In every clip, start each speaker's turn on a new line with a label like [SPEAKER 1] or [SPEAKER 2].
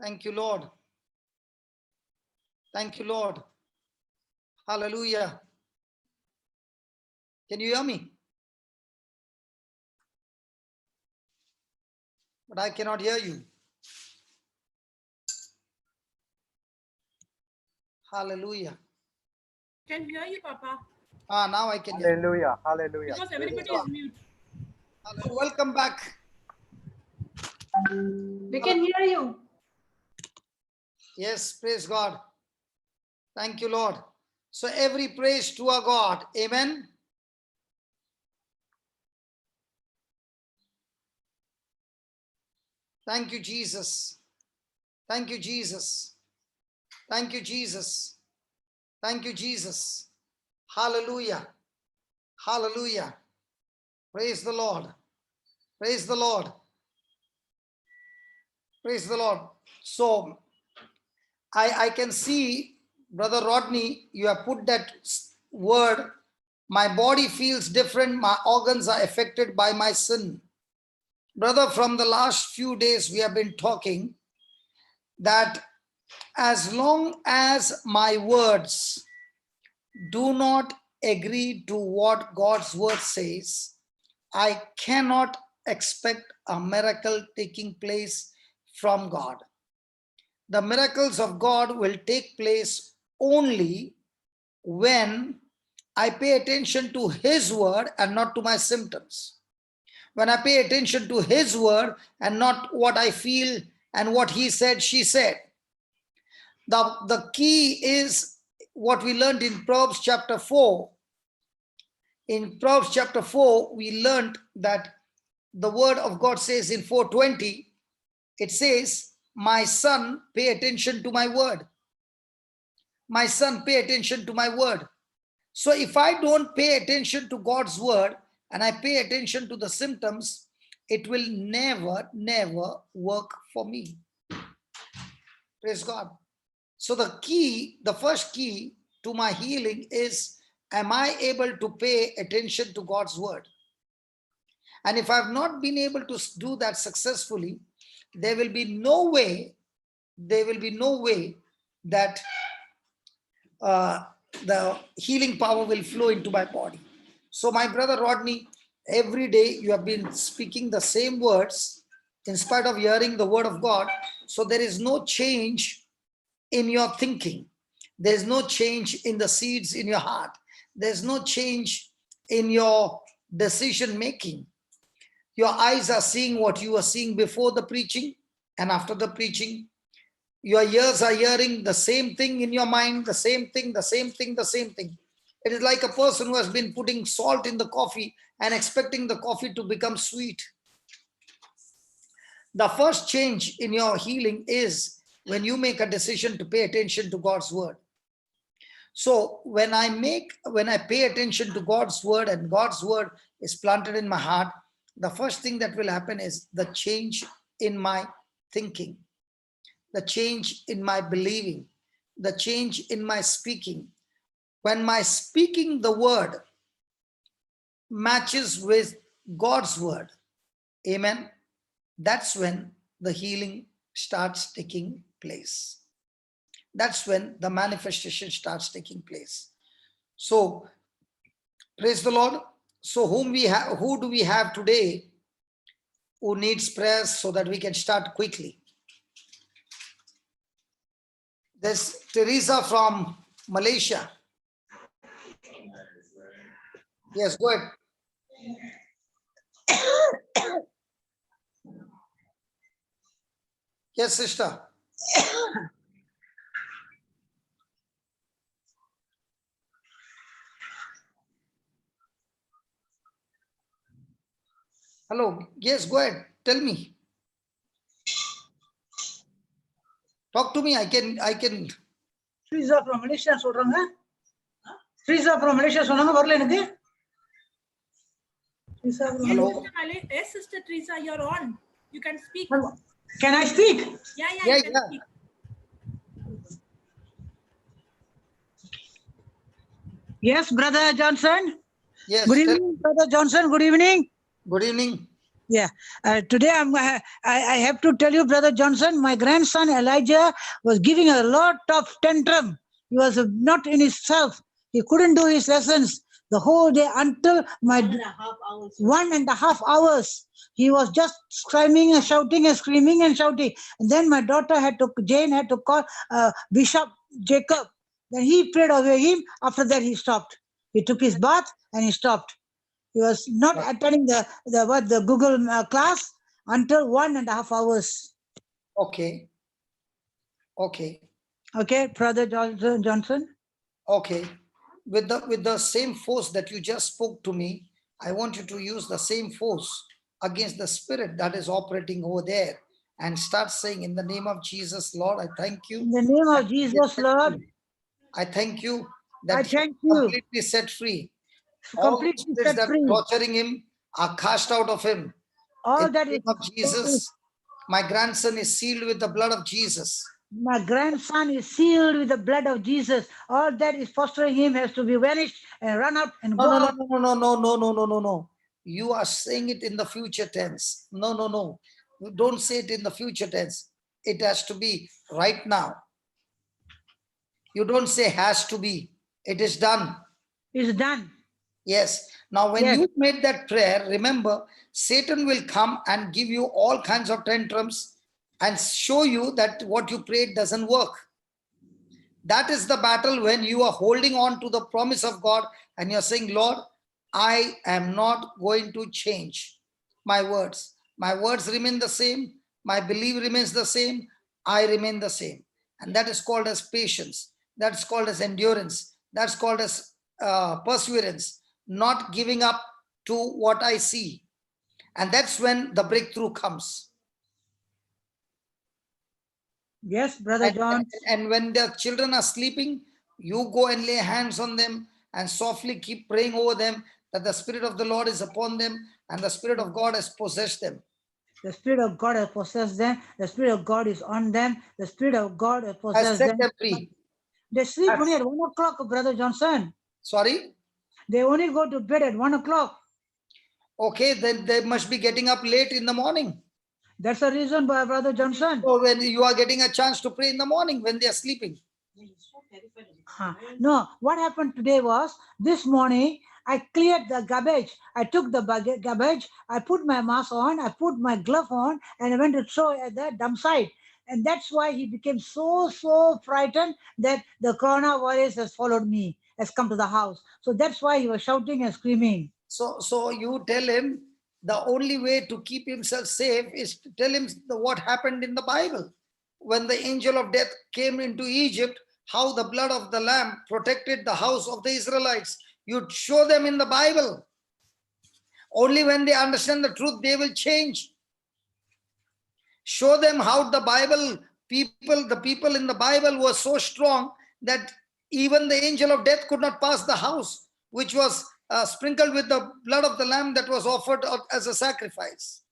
[SPEAKER 1] Thank you, Lord. Thank you, Lord. Hallelujah. Can you hear me? But I cannot hear you. Hallelujah.
[SPEAKER 2] Can hear you, Papa.
[SPEAKER 1] Now I can hear you.
[SPEAKER 3] Hallelujah. Hallelujah.
[SPEAKER 2] Because everybody is mute.
[SPEAKER 1] Welcome back.
[SPEAKER 4] We can hear you.
[SPEAKER 1] Yes, praise God. Thank you, Lord. So every praise to our God. Amen. Thank you, Jesus. Thank you, Jesus. Thank you, Jesus. Thank you, Jesus. Hallelujah. Hallelujah. Praise the Lord. Praise the Lord. Praise the Lord. So I can see, Brother Rodney, you have put that word, my body feels different, my organs are affected by my sin. Brother, from the last few days we have been talking that as long as my words do not agree to what God's word says, I cannot expect a miracle taking place from God. The miracles of God will take place only when I pay attention to His word and not to my symptoms. When I pay attention to His word and not what I feel and what he said, she said. The key is what we learned in Proverbs chapter 4. In Proverbs chapter 4, we learned that the word of God says in 4:20, it says, my son, pay attention to my word. My son, pay attention to my word. So if I don't pay attention to God's word and I pay attention to the symptoms, it will never work for me. Praise God. So the first key to my healing is, am I able to pay attention to God's word? And if I've not been able to do that successfully, there will be no way that the healing power will flow into my body. So my brother Rodney, every day you have been speaking the same words in spite of hearing the word of God. So there is no change in your thinking. There's no change in the seeds in your heart. There's no change in your decision making. Your eyes are seeing what you were seeing before the preaching and after the preaching. Your ears are hearing the same thing in your mind, the same thing, the same thing, the same thing. It is like a person who has been putting salt in the coffee and expecting the coffee to become sweet. The first change in your healing is when you make a decision to pay attention to God's word. So when I pay attention to God's word and God's word is planted in my heart, the first thing that will happen is the change in my thinking, the change in my believing, the change in my speaking. When my speaking the word matches with God's word, amen, that's when the healing starts taking place. That's when the manifestation starts taking place. So, praise the Lord. So who do we have today who needs prayers so that we can start quickly? There's Teresa from Malaysia. Yes, go ahead. Yes, sister. Hello. Yes, go ahead. Tell me. Talk to me. I can.
[SPEAKER 5] Teresa from Malaysia சொல்றாங்க. Teresa from Malaysia சொன்னாங்க வரல எனக்கு.
[SPEAKER 1] Hello.
[SPEAKER 2] Yes, Sister Teresa, you're on. You can speak.
[SPEAKER 5] Can I speak?
[SPEAKER 2] Yeah, you can speak.
[SPEAKER 5] Yes, Brother Johnson.
[SPEAKER 1] Yes.
[SPEAKER 5] Good evening, Brother Johnson. Good evening.
[SPEAKER 1] Good evening.
[SPEAKER 5] Yeah. Today I have to tell you, Brother Johnson, my grandson Elijah was giving a lot of tantrum. He was not in himself. He couldn't do his lessons the whole day until my 1.5 hours. He was just screaming and shouting and screaming and shouting. And then my daughter Jane had to call Bishop Jacob. Then he prayed over him. After that, he stopped. He took his bath and he stopped. He was not attending the Google class until 1.5 hours.
[SPEAKER 1] Okay. Okay.
[SPEAKER 5] Okay, Brother Johnson.
[SPEAKER 1] Okay. With the same force that you just spoke to me, I want you to use the same force against the spirit that is operating over there and start saying, in the name of Jesus, Lord, I thank you.
[SPEAKER 5] In the name of Jesus, Lord,
[SPEAKER 1] I thank you
[SPEAKER 5] I
[SPEAKER 1] that
[SPEAKER 5] thank
[SPEAKER 1] you
[SPEAKER 5] you.
[SPEAKER 1] completely set free. All the
[SPEAKER 5] Completely
[SPEAKER 1] spirits
[SPEAKER 5] set
[SPEAKER 1] that are
[SPEAKER 5] free.
[SPEAKER 1] torturing him are cast out of him.
[SPEAKER 5] All
[SPEAKER 1] In
[SPEAKER 5] that
[SPEAKER 1] the name
[SPEAKER 5] is
[SPEAKER 1] of Jesus, my grandson is sealed with the blood of Jesus.
[SPEAKER 5] my grandson is sealed with the blood of Jesus. All that is fostering him has to be vanished and run out and
[SPEAKER 1] No,
[SPEAKER 5] go
[SPEAKER 1] no, no,
[SPEAKER 5] out.
[SPEAKER 1] no, no, no, no, no, no, no, no. You are saying it in the future tense. No, no, no. You don't say it in the future tense. It has to be right now. You don't say has to be. It is done.
[SPEAKER 5] It's done.
[SPEAKER 1] Yes. Now, when
[SPEAKER 5] Yes.
[SPEAKER 1] you made that prayer, remember, Satan will come and give you all kinds of tantrums and show you that what you prayed doesn't work. That is the battle when you are holding on to the promise of God and you're saying, Lord, I am not going to change my words. My words remain the same. My belief remains the same. I remain the same. And that is called as patience. That's called as endurance. That's called as perseverance, not giving up to what I see. And that's when the breakthrough comes.
[SPEAKER 5] Yes, Brother John.
[SPEAKER 1] And when the children are sleeping, you go and lay hands on them and softly keep praying over them that the Spirit of the Lord is upon them and the Spirit of God has possessed them.
[SPEAKER 5] The Spirit of God has possessed them. The Spirit of God is on them. The Spirit of God has
[SPEAKER 1] Has
[SPEAKER 5] possessed
[SPEAKER 1] set
[SPEAKER 5] them.
[SPEAKER 1] them free.
[SPEAKER 5] They sleep
[SPEAKER 1] Has-
[SPEAKER 5] only at 1 o'clock, Brother Johnson.
[SPEAKER 1] Sorry?
[SPEAKER 5] They only go to bed at 1 o'clock.
[SPEAKER 1] Okay, then they must be getting up late in the morning.
[SPEAKER 5] That's the reason, Brother Johnson.
[SPEAKER 1] So when you are getting a chance to pray in the morning when they are sleeping.
[SPEAKER 5] No, what happened today was this morning I cleared the garbage. I took the garbage, I put my mask on, I put my glove on, and I went to throw at the dump site. And that's why he became so frightened that the coronavirus has followed me, has come to the house. So that's why he was shouting and screaming.
[SPEAKER 1] So you tell him the only way to keep himself safe is to tell him what happened in the Bible. When the angel of death came into Egypt, how the blood of the lamb protected the house of the Israelites. You show them in the Bible. Only when they understand the truth, they will change. Show them how the people in the Bible were so strong that even the angel of death could not pass the house, which was sprinkled with the blood of the lamb that was offered as a sacrifice.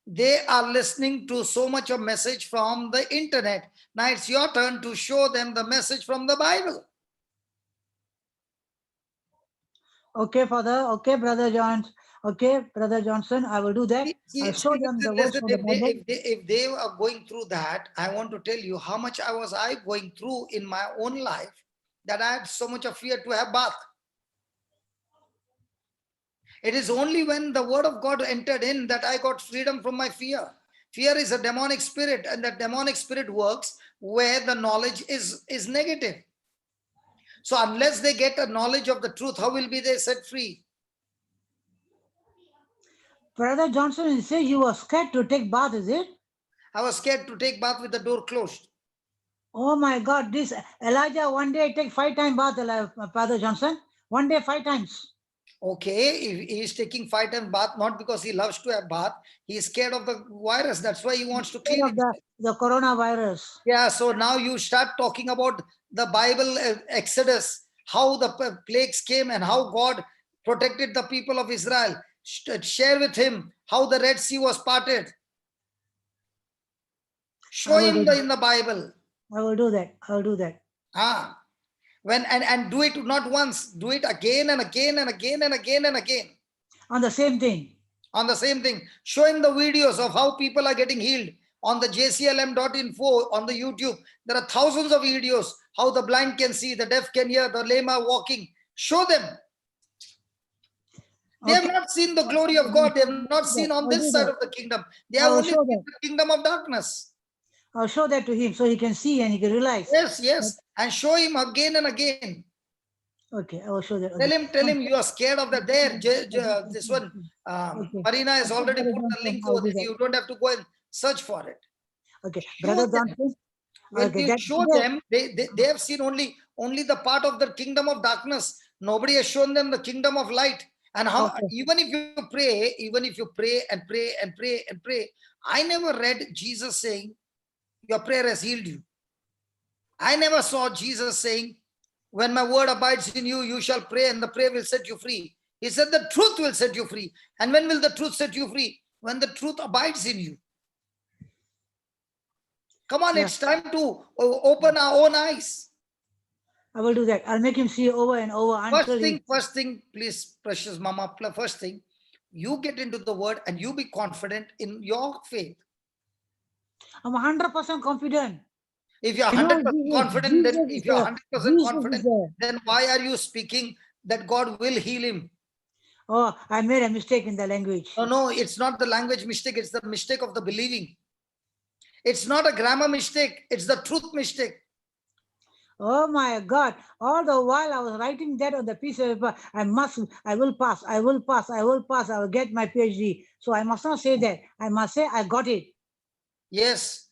[SPEAKER 1] They are listening to so much of message from the internet. Now it's your turn to show them the message from the Bible.
[SPEAKER 5] Okay, Father. Okay, Brother John. Okay, Brother Johnson, I will do that. I'll show them the words
[SPEAKER 1] Listen,
[SPEAKER 5] from the Bible.
[SPEAKER 1] if they are going through that, I want to tell you how much I going through in my own life that I had so much of fear to have bath. It is only when the word of God entered in that I got freedom from my fear. Fear is a demonic spirit, and that demonic spirit works where the knowledge is negative. So unless they get a knowledge of the truth, how will be they set free?
[SPEAKER 5] Brother Johnson, you say you were scared to take bath, is it?
[SPEAKER 1] I was scared to take bath with the door closed.
[SPEAKER 5] Oh my God, this Elijah one day take 5 times bath, Father Johnson. One day 5 times.
[SPEAKER 1] Okay, if he is taking 5 times bath, not because he loves to have bath, he is scared of the virus. That's why he wants to clean
[SPEAKER 5] Of
[SPEAKER 1] it.
[SPEAKER 5] the coronavirus.
[SPEAKER 1] Yeah, so now you start talking about the Bible, Exodus, how the plagues came and how God protected the people of Israel. Share with him how the Red Sea was parted. Show him in the Bible.
[SPEAKER 5] I will do that. I will do that.
[SPEAKER 1] And do it not once, do it again and again and again and again and again.
[SPEAKER 5] On the same thing.
[SPEAKER 1] on the same thing. Show him the videos of how people are getting healed on the jclm.info on the YouTube. There are thousands of videos how the blind can see, the deaf can hear, the lame are walking. Show them. They have
[SPEAKER 5] Okay.
[SPEAKER 1] not seen the glory of God. They have not seen on
[SPEAKER 5] I'll
[SPEAKER 1] this
[SPEAKER 5] do
[SPEAKER 1] side
[SPEAKER 5] that.
[SPEAKER 1] of the kingdom. They
[SPEAKER 5] I
[SPEAKER 1] have
[SPEAKER 5] will
[SPEAKER 1] only
[SPEAKER 5] show
[SPEAKER 1] seen
[SPEAKER 5] that.
[SPEAKER 1] the kingdom of darkness.
[SPEAKER 5] I'll show that to him so he can see and he can realize.
[SPEAKER 1] Yes, yes. And show him again and again.
[SPEAKER 5] Okay, I will show that.
[SPEAKER 1] Tell him you are scared of that. There, this one,
[SPEAKER 5] Okay.
[SPEAKER 1] Marina has
[SPEAKER 5] Okay,
[SPEAKER 1] already
[SPEAKER 5] Brother
[SPEAKER 1] put the
[SPEAKER 5] Johnson,
[SPEAKER 1] link
[SPEAKER 5] I'll
[SPEAKER 1] over
[SPEAKER 5] do
[SPEAKER 1] there.
[SPEAKER 5] that.
[SPEAKER 1] You don't have to go and search for it.
[SPEAKER 5] Okay,
[SPEAKER 1] Show
[SPEAKER 5] Brother
[SPEAKER 1] them.
[SPEAKER 5] Johnson.
[SPEAKER 1] When
[SPEAKER 5] Okay,
[SPEAKER 1] you
[SPEAKER 5] that
[SPEAKER 1] show them, they have seen only the part of the kingdom of darkness. Nobody has shown them the kingdom of light. And how
[SPEAKER 5] Okay.
[SPEAKER 1] even if you pray and pray and pray and pray, I never read Jesus saying, your prayer has healed you. I never saw Jesus saying, when my word abides in you, you shall pray and the prayer will set you free. He said the truth will set you free. And when will the truth set you free? When the truth abides in you. Come on,
[SPEAKER 5] Yeah.
[SPEAKER 1] it's time to open our own eyes.
[SPEAKER 5] I will do that. I'll make him see over and over until
[SPEAKER 1] First thing, please, precious mama, first thing, you get into the word and you be confident in your faith.
[SPEAKER 5] I'm 100% confident.
[SPEAKER 1] If you're
[SPEAKER 5] You know,
[SPEAKER 1] 100% confident, then
[SPEAKER 5] Jesus
[SPEAKER 1] if
[SPEAKER 5] is
[SPEAKER 1] you're
[SPEAKER 5] there.
[SPEAKER 1] 100%
[SPEAKER 5] Jesus is
[SPEAKER 1] confident,
[SPEAKER 5] there.
[SPEAKER 1] then why are you speaking that God will heal him?
[SPEAKER 5] Oh, I made a mistake in the language.
[SPEAKER 1] No, it's not the language mistake, it's the mistake of the believing. It's not a grammar mistake, it's the truth mistake.
[SPEAKER 5] Oh my God. All the while I was writing that on the piece of paper, I will pass, I will pass, I will pass, I will get my PhD. So I must not say that. I must say I got it.
[SPEAKER 1] Yes.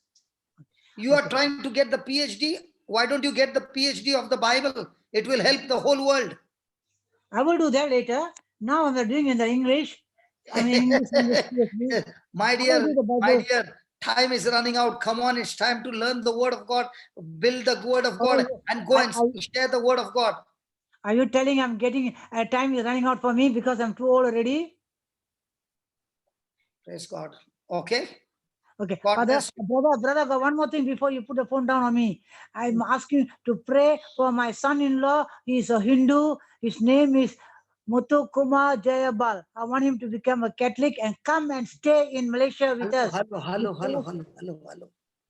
[SPEAKER 1] You are trying to get the PhD. Why don't you get the PhD of the Bible? It will help the whole world.
[SPEAKER 5] I will do that later. Now I'm doing in the English. I mean, English PhD.
[SPEAKER 1] My
[SPEAKER 5] I will do the Bible.
[SPEAKER 1] time is running out. Come on, it's time to learn the word of God, build the word of God,
[SPEAKER 5] Oh,
[SPEAKER 1] and go and share the word of God.
[SPEAKER 5] Are you telling I'm getting time is running out for me because I'm too old already?
[SPEAKER 1] Praise God. Okay.
[SPEAKER 5] Okay,
[SPEAKER 1] God
[SPEAKER 5] Father,
[SPEAKER 1] bless you.
[SPEAKER 5] brother, one more thing before you put the phone down on me. I'm asking to pray for my son-in-law. He's a Hindu. His name is Muthu Kumar Jayabal. I want him to become a Catholic and come and stay in Malaysia with us.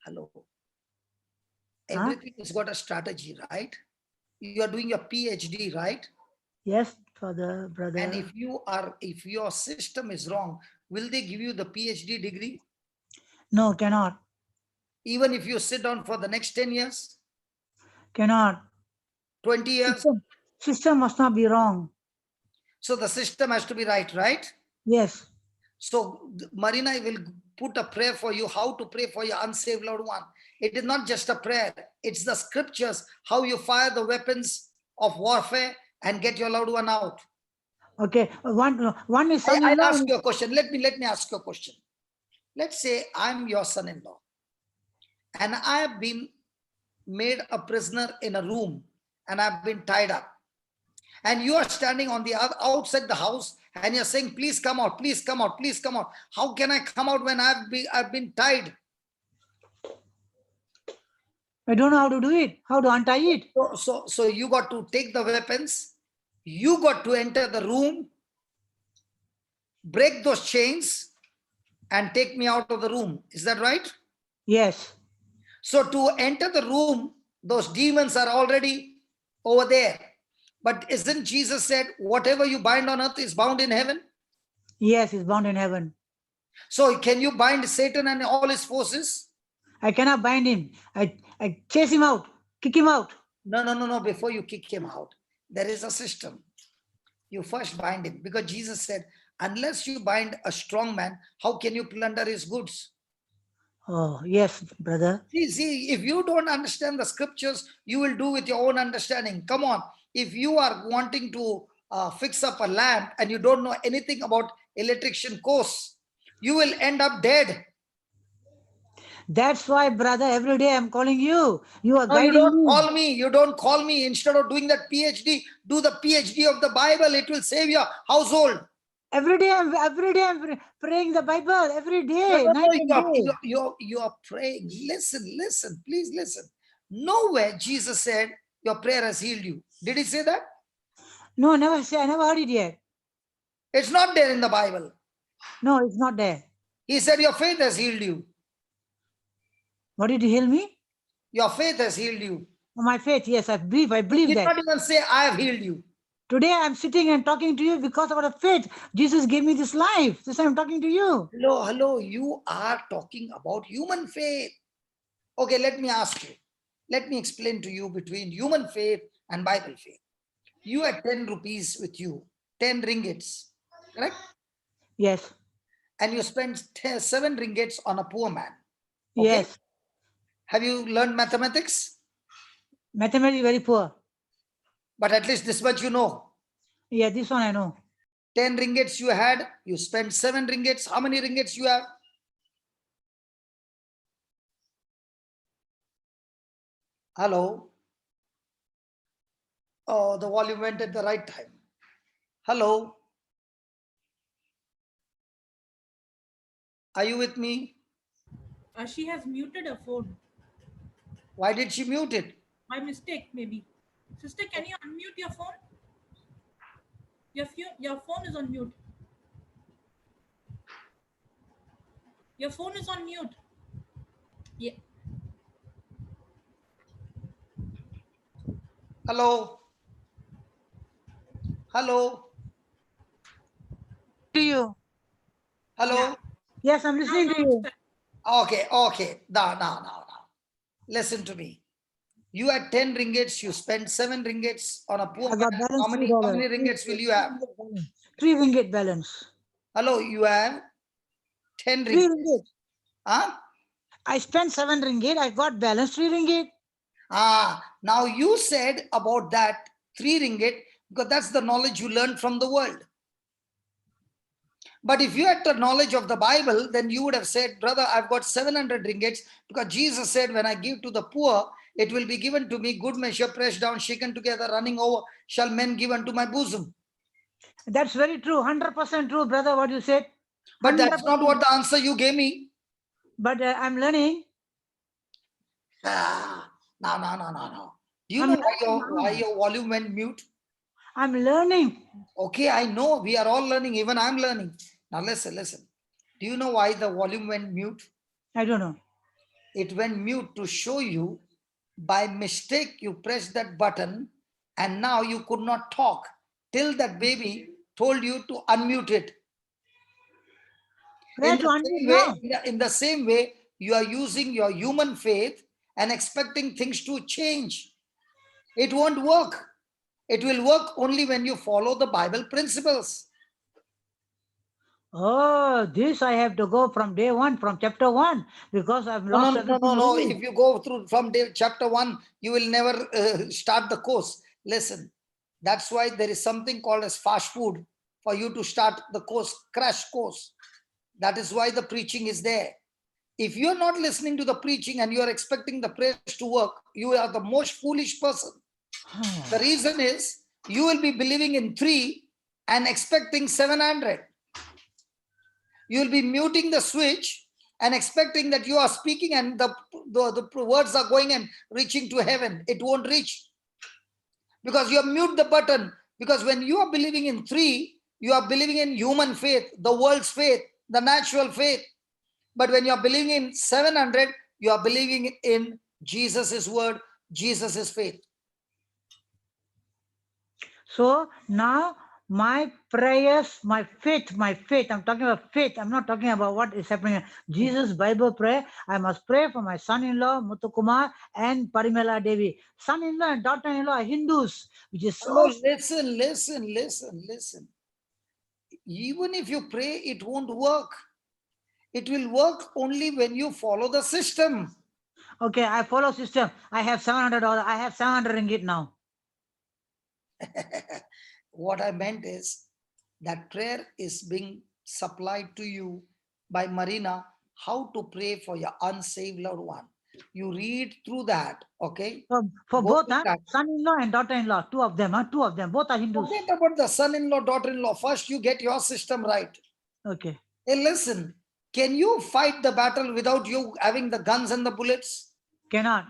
[SPEAKER 1] Hello. Everything has got a strategy, right? You are doing your PhD, right?
[SPEAKER 5] Yes, Father, brother.
[SPEAKER 1] And if your system is wrong, will they give you the PhD degree?
[SPEAKER 5] No, cannot.
[SPEAKER 1] Even if you sit down for the next 10 years?
[SPEAKER 5] Cannot.
[SPEAKER 1] 20 years?
[SPEAKER 5] System must not be wrong.
[SPEAKER 1] So the system has to be right?
[SPEAKER 5] Yes.
[SPEAKER 1] So Marina will put a prayer for you, how to pray for your unsaved loved one. It is not just a prayer. It's the scriptures, how you fire the weapons of warfare and get your loved one out.
[SPEAKER 5] Okay. One is
[SPEAKER 1] I'll ask you a question. Let me ask you a question. Let's say I'm your son-in-law and I have been made a prisoner in a room and I've been tied up. And you are standing on the outside the house and you're saying, please come out, please come out, please come out. How can I come out when I've been tied?
[SPEAKER 5] I don't know how to do it, how to untie it.
[SPEAKER 1] So you got to take the weapons, you got to enter the room, break those chains, and take me out of the room. Is that right?
[SPEAKER 5] Yes.
[SPEAKER 1] So to enter the room, those demons are already over there. But isn't Jesus said, whatever you bind on earth is bound in heaven?
[SPEAKER 5] Yes, it's bound in heaven.
[SPEAKER 1] So can you bind Satan and all his forces?
[SPEAKER 5] I cannot bind him. I chase him out, kick him out.
[SPEAKER 1] No. Before you kick him out, there is a system. You first bind him, because Jesus said, unless you bind a strong man, how can you plunder his goods?
[SPEAKER 5] Oh, yes, brother.
[SPEAKER 1] See, if you don't understand the scriptures, you will do with your own understanding. Come on. If you are wanting to fix up a lamp and you don't know anything about electrician course, you will end up dead.
[SPEAKER 5] That's why, brother, every day I'm calling you. You are
[SPEAKER 1] No, you
[SPEAKER 5] guiding
[SPEAKER 1] don't
[SPEAKER 5] me.
[SPEAKER 1] call me. You don't call me. Instead of doing that PhD, do the PhD of the Bible. It will save your household.
[SPEAKER 5] Every day I'm praying the Bible. Every day, night and day.
[SPEAKER 1] You are praying. Listen. Please listen. Nowhere Jesus said your prayer has healed you. Did he say that?
[SPEAKER 5] No, never say. I never heard it yet.
[SPEAKER 1] It's not there in the Bible.
[SPEAKER 5] No, it's not there.
[SPEAKER 1] He said, your faith has healed you.
[SPEAKER 5] What did he heal me?
[SPEAKER 1] Your faith has healed you.
[SPEAKER 5] My faith, yes, I believe
[SPEAKER 1] He did
[SPEAKER 5] that.
[SPEAKER 1] not even say, I have healed you.
[SPEAKER 5] Today I'm sitting and talking to you because of our faith. Jesus gave me this life. This I'm talking to you.
[SPEAKER 1] Hello, you are talking about human faith. Okay, let me ask you. Let me explain to you between human faith and Bible faith. You had 10 rupees with you, 10 ringgits, correct?
[SPEAKER 5] Yes.
[SPEAKER 1] And you spent 7 ringgits on a poor man. Okay?
[SPEAKER 5] Yes.
[SPEAKER 1] Have you learned mathematics?
[SPEAKER 5] Mathematics very poor.
[SPEAKER 1] But at least this much you know.
[SPEAKER 5] Yeah, this one I know.
[SPEAKER 1] 10 ringgits you had, you spent 7 ringgits. How many ringgits you have? Hello? Oh, the volume went at the right time. Hello? Are you with me?
[SPEAKER 2] She has muted her phone
[SPEAKER 1] Why did she mute it?
[SPEAKER 2] by mistake, maybe. Sister, can you unmute your phone? Your phone is on mute. Your phone is on mute. Yeah.
[SPEAKER 1] Hello? Hello?
[SPEAKER 5] To you.
[SPEAKER 1] Hello?
[SPEAKER 5] Yes, I'm listening to you.
[SPEAKER 1] Okay. Now. Listen to me. You had 10 ringgits, you spent 7 ringgits on a poor
[SPEAKER 5] I got
[SPEAKER 1] man.
[SPEAKER 5] balance
[SPEAKER 1] How many ringgits will you have?
[SPEAKER 5] 3 ringgit balance.
[SPEAKER 1] Hello, you have 10
[SPEAKER 5] 3
[SPEAKER 1] ringgit.
[SPEAKER 5] ringgit.
[SPEAKER 1] Huh?
[SPEAKER 5] I spent 7 ringgit. I got balance 3 ringgit.
[SPEAKER 1] Now you said about that 3 ringgit because that's the knowledge you learned from the world. But if you had the knowledge of the Bible, then you would have said, brother, I've got 700 ringgits because Jesus said, when I give to the poor, it will be given to me, good measure, pressed down, shaken together, running over, shall men give unto my bosom.
[SPEAKER 5] That's very true. 100% true, brother, what you said.
[SPEAKER 1] But that's
[SPEAKER 5] 100%.
[SPEAKER 1] not what the answer you gave me.
[SPEAKER 5] But I'm learning.
[SPEAKER 1] No. Do you
[SPEAKER 5] I'm
[SPEAKER 1] know
[SPEAKER 5] learning
[SPEAKER 1] why
[SPEAKER 5] now.
[SPEAKER 1] your volume went mute?
[SPEAKER 5] I'm learning.
[SPEAKER 1] Okay, I know. We are all learning. Even I'm learning. Now listen. Do you know why the volume went mute?
[SPEAKER 5] I don't know.
[SPEAKER 1] It went mute to show you by mistake you pressed that button and now you could not talk till that baby told you to unmute it.
[SPEAKER 5] Where to unmute now?
[SPEAKER 1] In the same way, you are using your human faith and expecting things to change. It won't work. It will work only when you follow the Bible principles.
[SPEAKER 5] Oh, this I have to go from day 1, from chapter 1, because I've lost everything.
[SPEAKER 1] No. If you go through from chapter 1, you will never start the course. Listen, that's why there is something called as fast food for you to start the course, crash course. That is why the preaching is there. If you're not listening to the preaching and you're expecting the prayers to work, you are the most foolish person. The reason is you will be believing in 3 and expecting 700. You will be muting the switch and expecting that you are speaking and the words are going and reaching to heaven. It won't reach because you have mute the button. Because when you are believing in 3, you are believing in human faith, the world's faith, the natural faith. But when you are believing in 700, you are believing in Jesus's word, Jesus's faith.
[SPEAKER 5] So now my prayers, my faith, I'm talking about faith. I'm not talking about what is happening. Jesus Bible prayer. I must pray for my son-in-law, Muthukumar, and Parimala Devi. Son-in-law and daughter-in-law are Hindus, which is so...
[SPEAKER 1] Oh, listen. Even if you pray, it won't work. It will work only when you follow the system.
[SPEAKER 5] Okay, I follow system. I have $700. I have 700 ringgit now.
[SPEAKER 1] What I meant is that prayer is being supplied to you by Marina, how to pray for your unsaved loved one. You read through that, okay?
[SPEAKER 5] For
[SPEAKER 1] Go
[SPEAKER 5] both,
[SPEAKER 1] through that.
[SPEAKER 5] son-in-law and daughter-in-law, two of them, both are Hindus.
[SPEAKER 1] Forget about the son-in-law, daughter-in-law. First, you get your system right.
[SPEAKER 5] Okay.
[SPEAKER 1] Hey, listen, can you fight the battle without you having the guns and the bullets?
[SPEAKER 5] Cannot.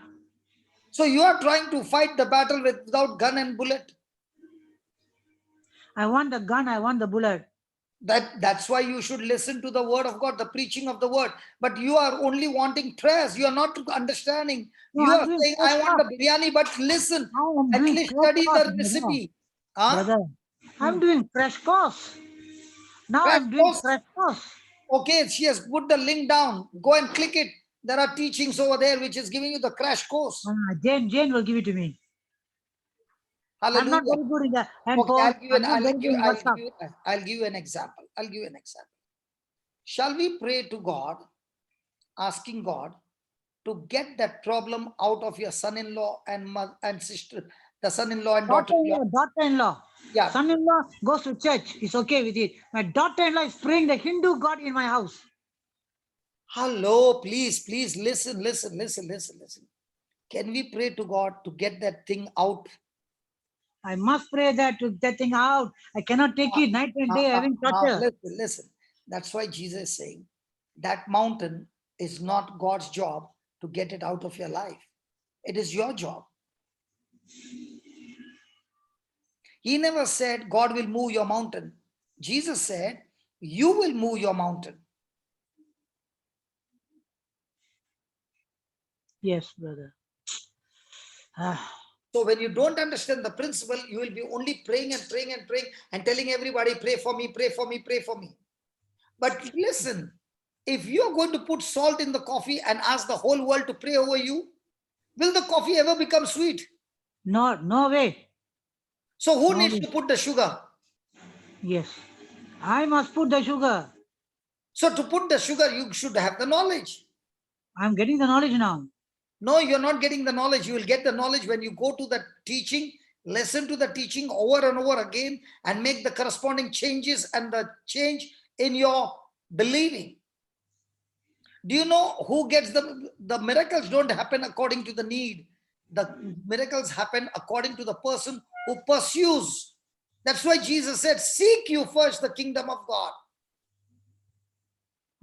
[SPEAKER 1] So you are trying to fight the battle without gun and bullet.
[SPEAKER 5] I want the gun, I want the bullet.
[SPEAKER 1] That's why you should listen to the word of God, the preaching of the word. But you are only wanting prayers. You are not understanding.
[SPEAKER 5] No,
[SPEAKER 1] You
[SPEAKER 5] I'm
[SPEAKER 1] are
[SPEAKER 5] doing
[SPEAKER 1] saying,
[SPEAKER 5] fresh
[SPEAKER 1] I want
[SPEAKER 5] fast.
[SPEAKER 1] the biryani, but listen,
[SPEAKER 5] I am
[SPEAKER 1] at
[SPEAKER 5] doing
[SPEAKER 1] least
[SPEAKER 5] fresh
[SPEAKER 1] study
[SPEAKER 5] fast,
[SPEAKER 1] the
[SPEAKER 5] brother.
[SPEAKER 1] recipe. Huh?
[SPEAKER 5] Brother, I'm doing fresh course. Now
[SPEAKER 1] Crash
[SPEAKER 5] I'm doing
[SPEAKER 1] course.
[SPEAKER 5] fresh course.
[SPEAKER 1] Okay, she has put the link down. Go and click it. There are teachings over there which is giving you the crash course.
[SPEAKER 5] Jane will give it to me. I'm not
[SPEAKER 1] Hallelujah.
[SPEAKER 5] very good in the
[SPEAKER 1] Okay,
[SPEAKER 5] handphone. I'm not very good in WhatsApp.
[SPEAKER 1] I'll give you an example. I'll give you an example. Shall we pray to God, asking God to get that problem out of your son-in-law and sister, the son-in-law and daughter-in-law?
[SPEAKER 5] Daughter-in-law.
[SPEAKER 1] Yeah.
[SPEAKER 5] Son-in-law goes to church. He's okay with it. My daughter-in-law is praying the Hindu God in my house.
[SPEAKER 1] Hello, please listen. Can we pray to God to get that thing out?
[SPEAKER 5] I must pray that to get thing out. I cannot take it night and day having torture.
[SPEAKER 1] Listen. That's why Jesus is saying that mountain is not God's job to get it out of your life. It is your job. He never said God will move your mountain. Jesus said you will move your mountain.
[SPEAKER 5] Yes, brother.
[SPEAKER 1] So when you don't understand the principle, you will be only praying and telling everybody, pray for me, pray for me, pray for me. But listen, if you're going to put salt in the coffee and ask the whole world to pray over you, will the coffee ever become sweet?
[SPEAKER 5] No way.
[SPEAKER 1] So who
[SPEAKER 5] No
[SPEAKER 1] needs
[SPEAKER 5] way.
[SPEAKER 1] to put the sugar?
[SPEAKER 5] Yes. I must put the sugar.
[SPEAKER 1] So to put the sugar, you should have the knowledge.
[SPEAKER 5] I'm getting the knowledge now.
[SPEAKER 1] No, you're not getting the knowledge. You will get the knowledge when you go to the teaching, listen to the teaching over and over again, and make the corresponding changes and the change in your believing. Do you know who gets the miracles? Don't happen according to the need. The miracles happen according to the person who pursues. That's why Jesus said, seek you first the kingdom of God.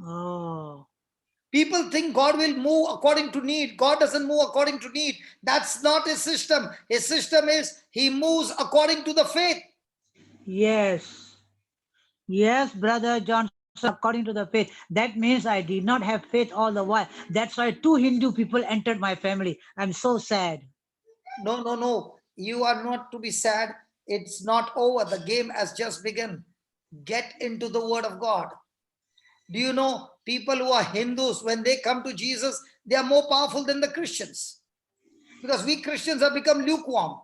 [SPEAKER 5] Oh.
[SPEAKER 1] People think God will move according to need. God doesn't move according to need. That's not his system. His system is he moves according to the faith.
[SPEAKER 5] Yes. Yes, brother Johnson, according to the faith. That means I did not have faith all the while. That's why 2 Hindu people entered my family. I'm so sad.
[SPEAKER 1] No. You are not to be sad. It's not over. The game has just begun. Get into the word of God. Do you know people who are Hindus, when they come to Jesus, they are more powerful than the Christians? Because we Christians have become lukewarm.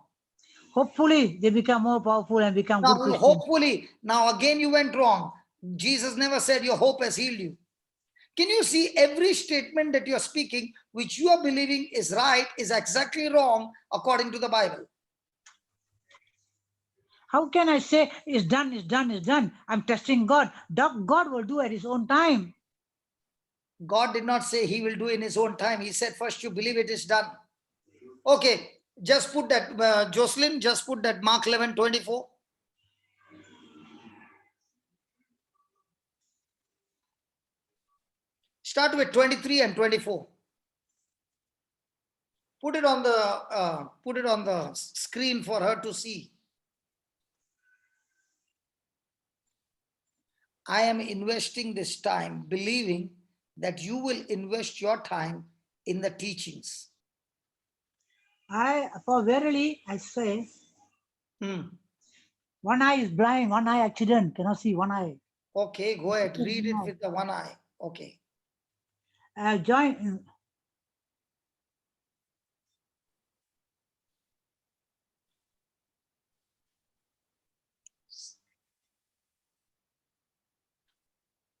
[SPEAKER 5] Hopefully, they become more powerful and become
[SPEAKER 1] Now,
[SPEAKER 5] good Christians.
[SPEAKER 1] hopefully, now again you went wrong. Jesus never said your hope has healed you. Can you see every statement that you are speaking, which you are believing is right, is exactly wrong according to the Bible?
[SPEAKER 5] How can I say it's done, it's done, it's done? I'm testing God. God will do at his own time.
[SPEAKER 1] God did not say he will do in his own time. He said, first you believe it is done. Okay, just put that, Jocelyn, just put that Mark 11:24. Start with 23 and 24. Put it on the screen for her to see. I am investing this time believing that you will invest your time in the teachings.
[SPEAKER 5] For verily, I say,
[SPEAKER 1] Hmm.
[SPEAKER 5] one eye is blind, one eye accident, cannot see one eye.
[SPEAKER 1] Okay, go ahead. Read it with the one eye. Okay.
[SPEAKER 5] I have joined.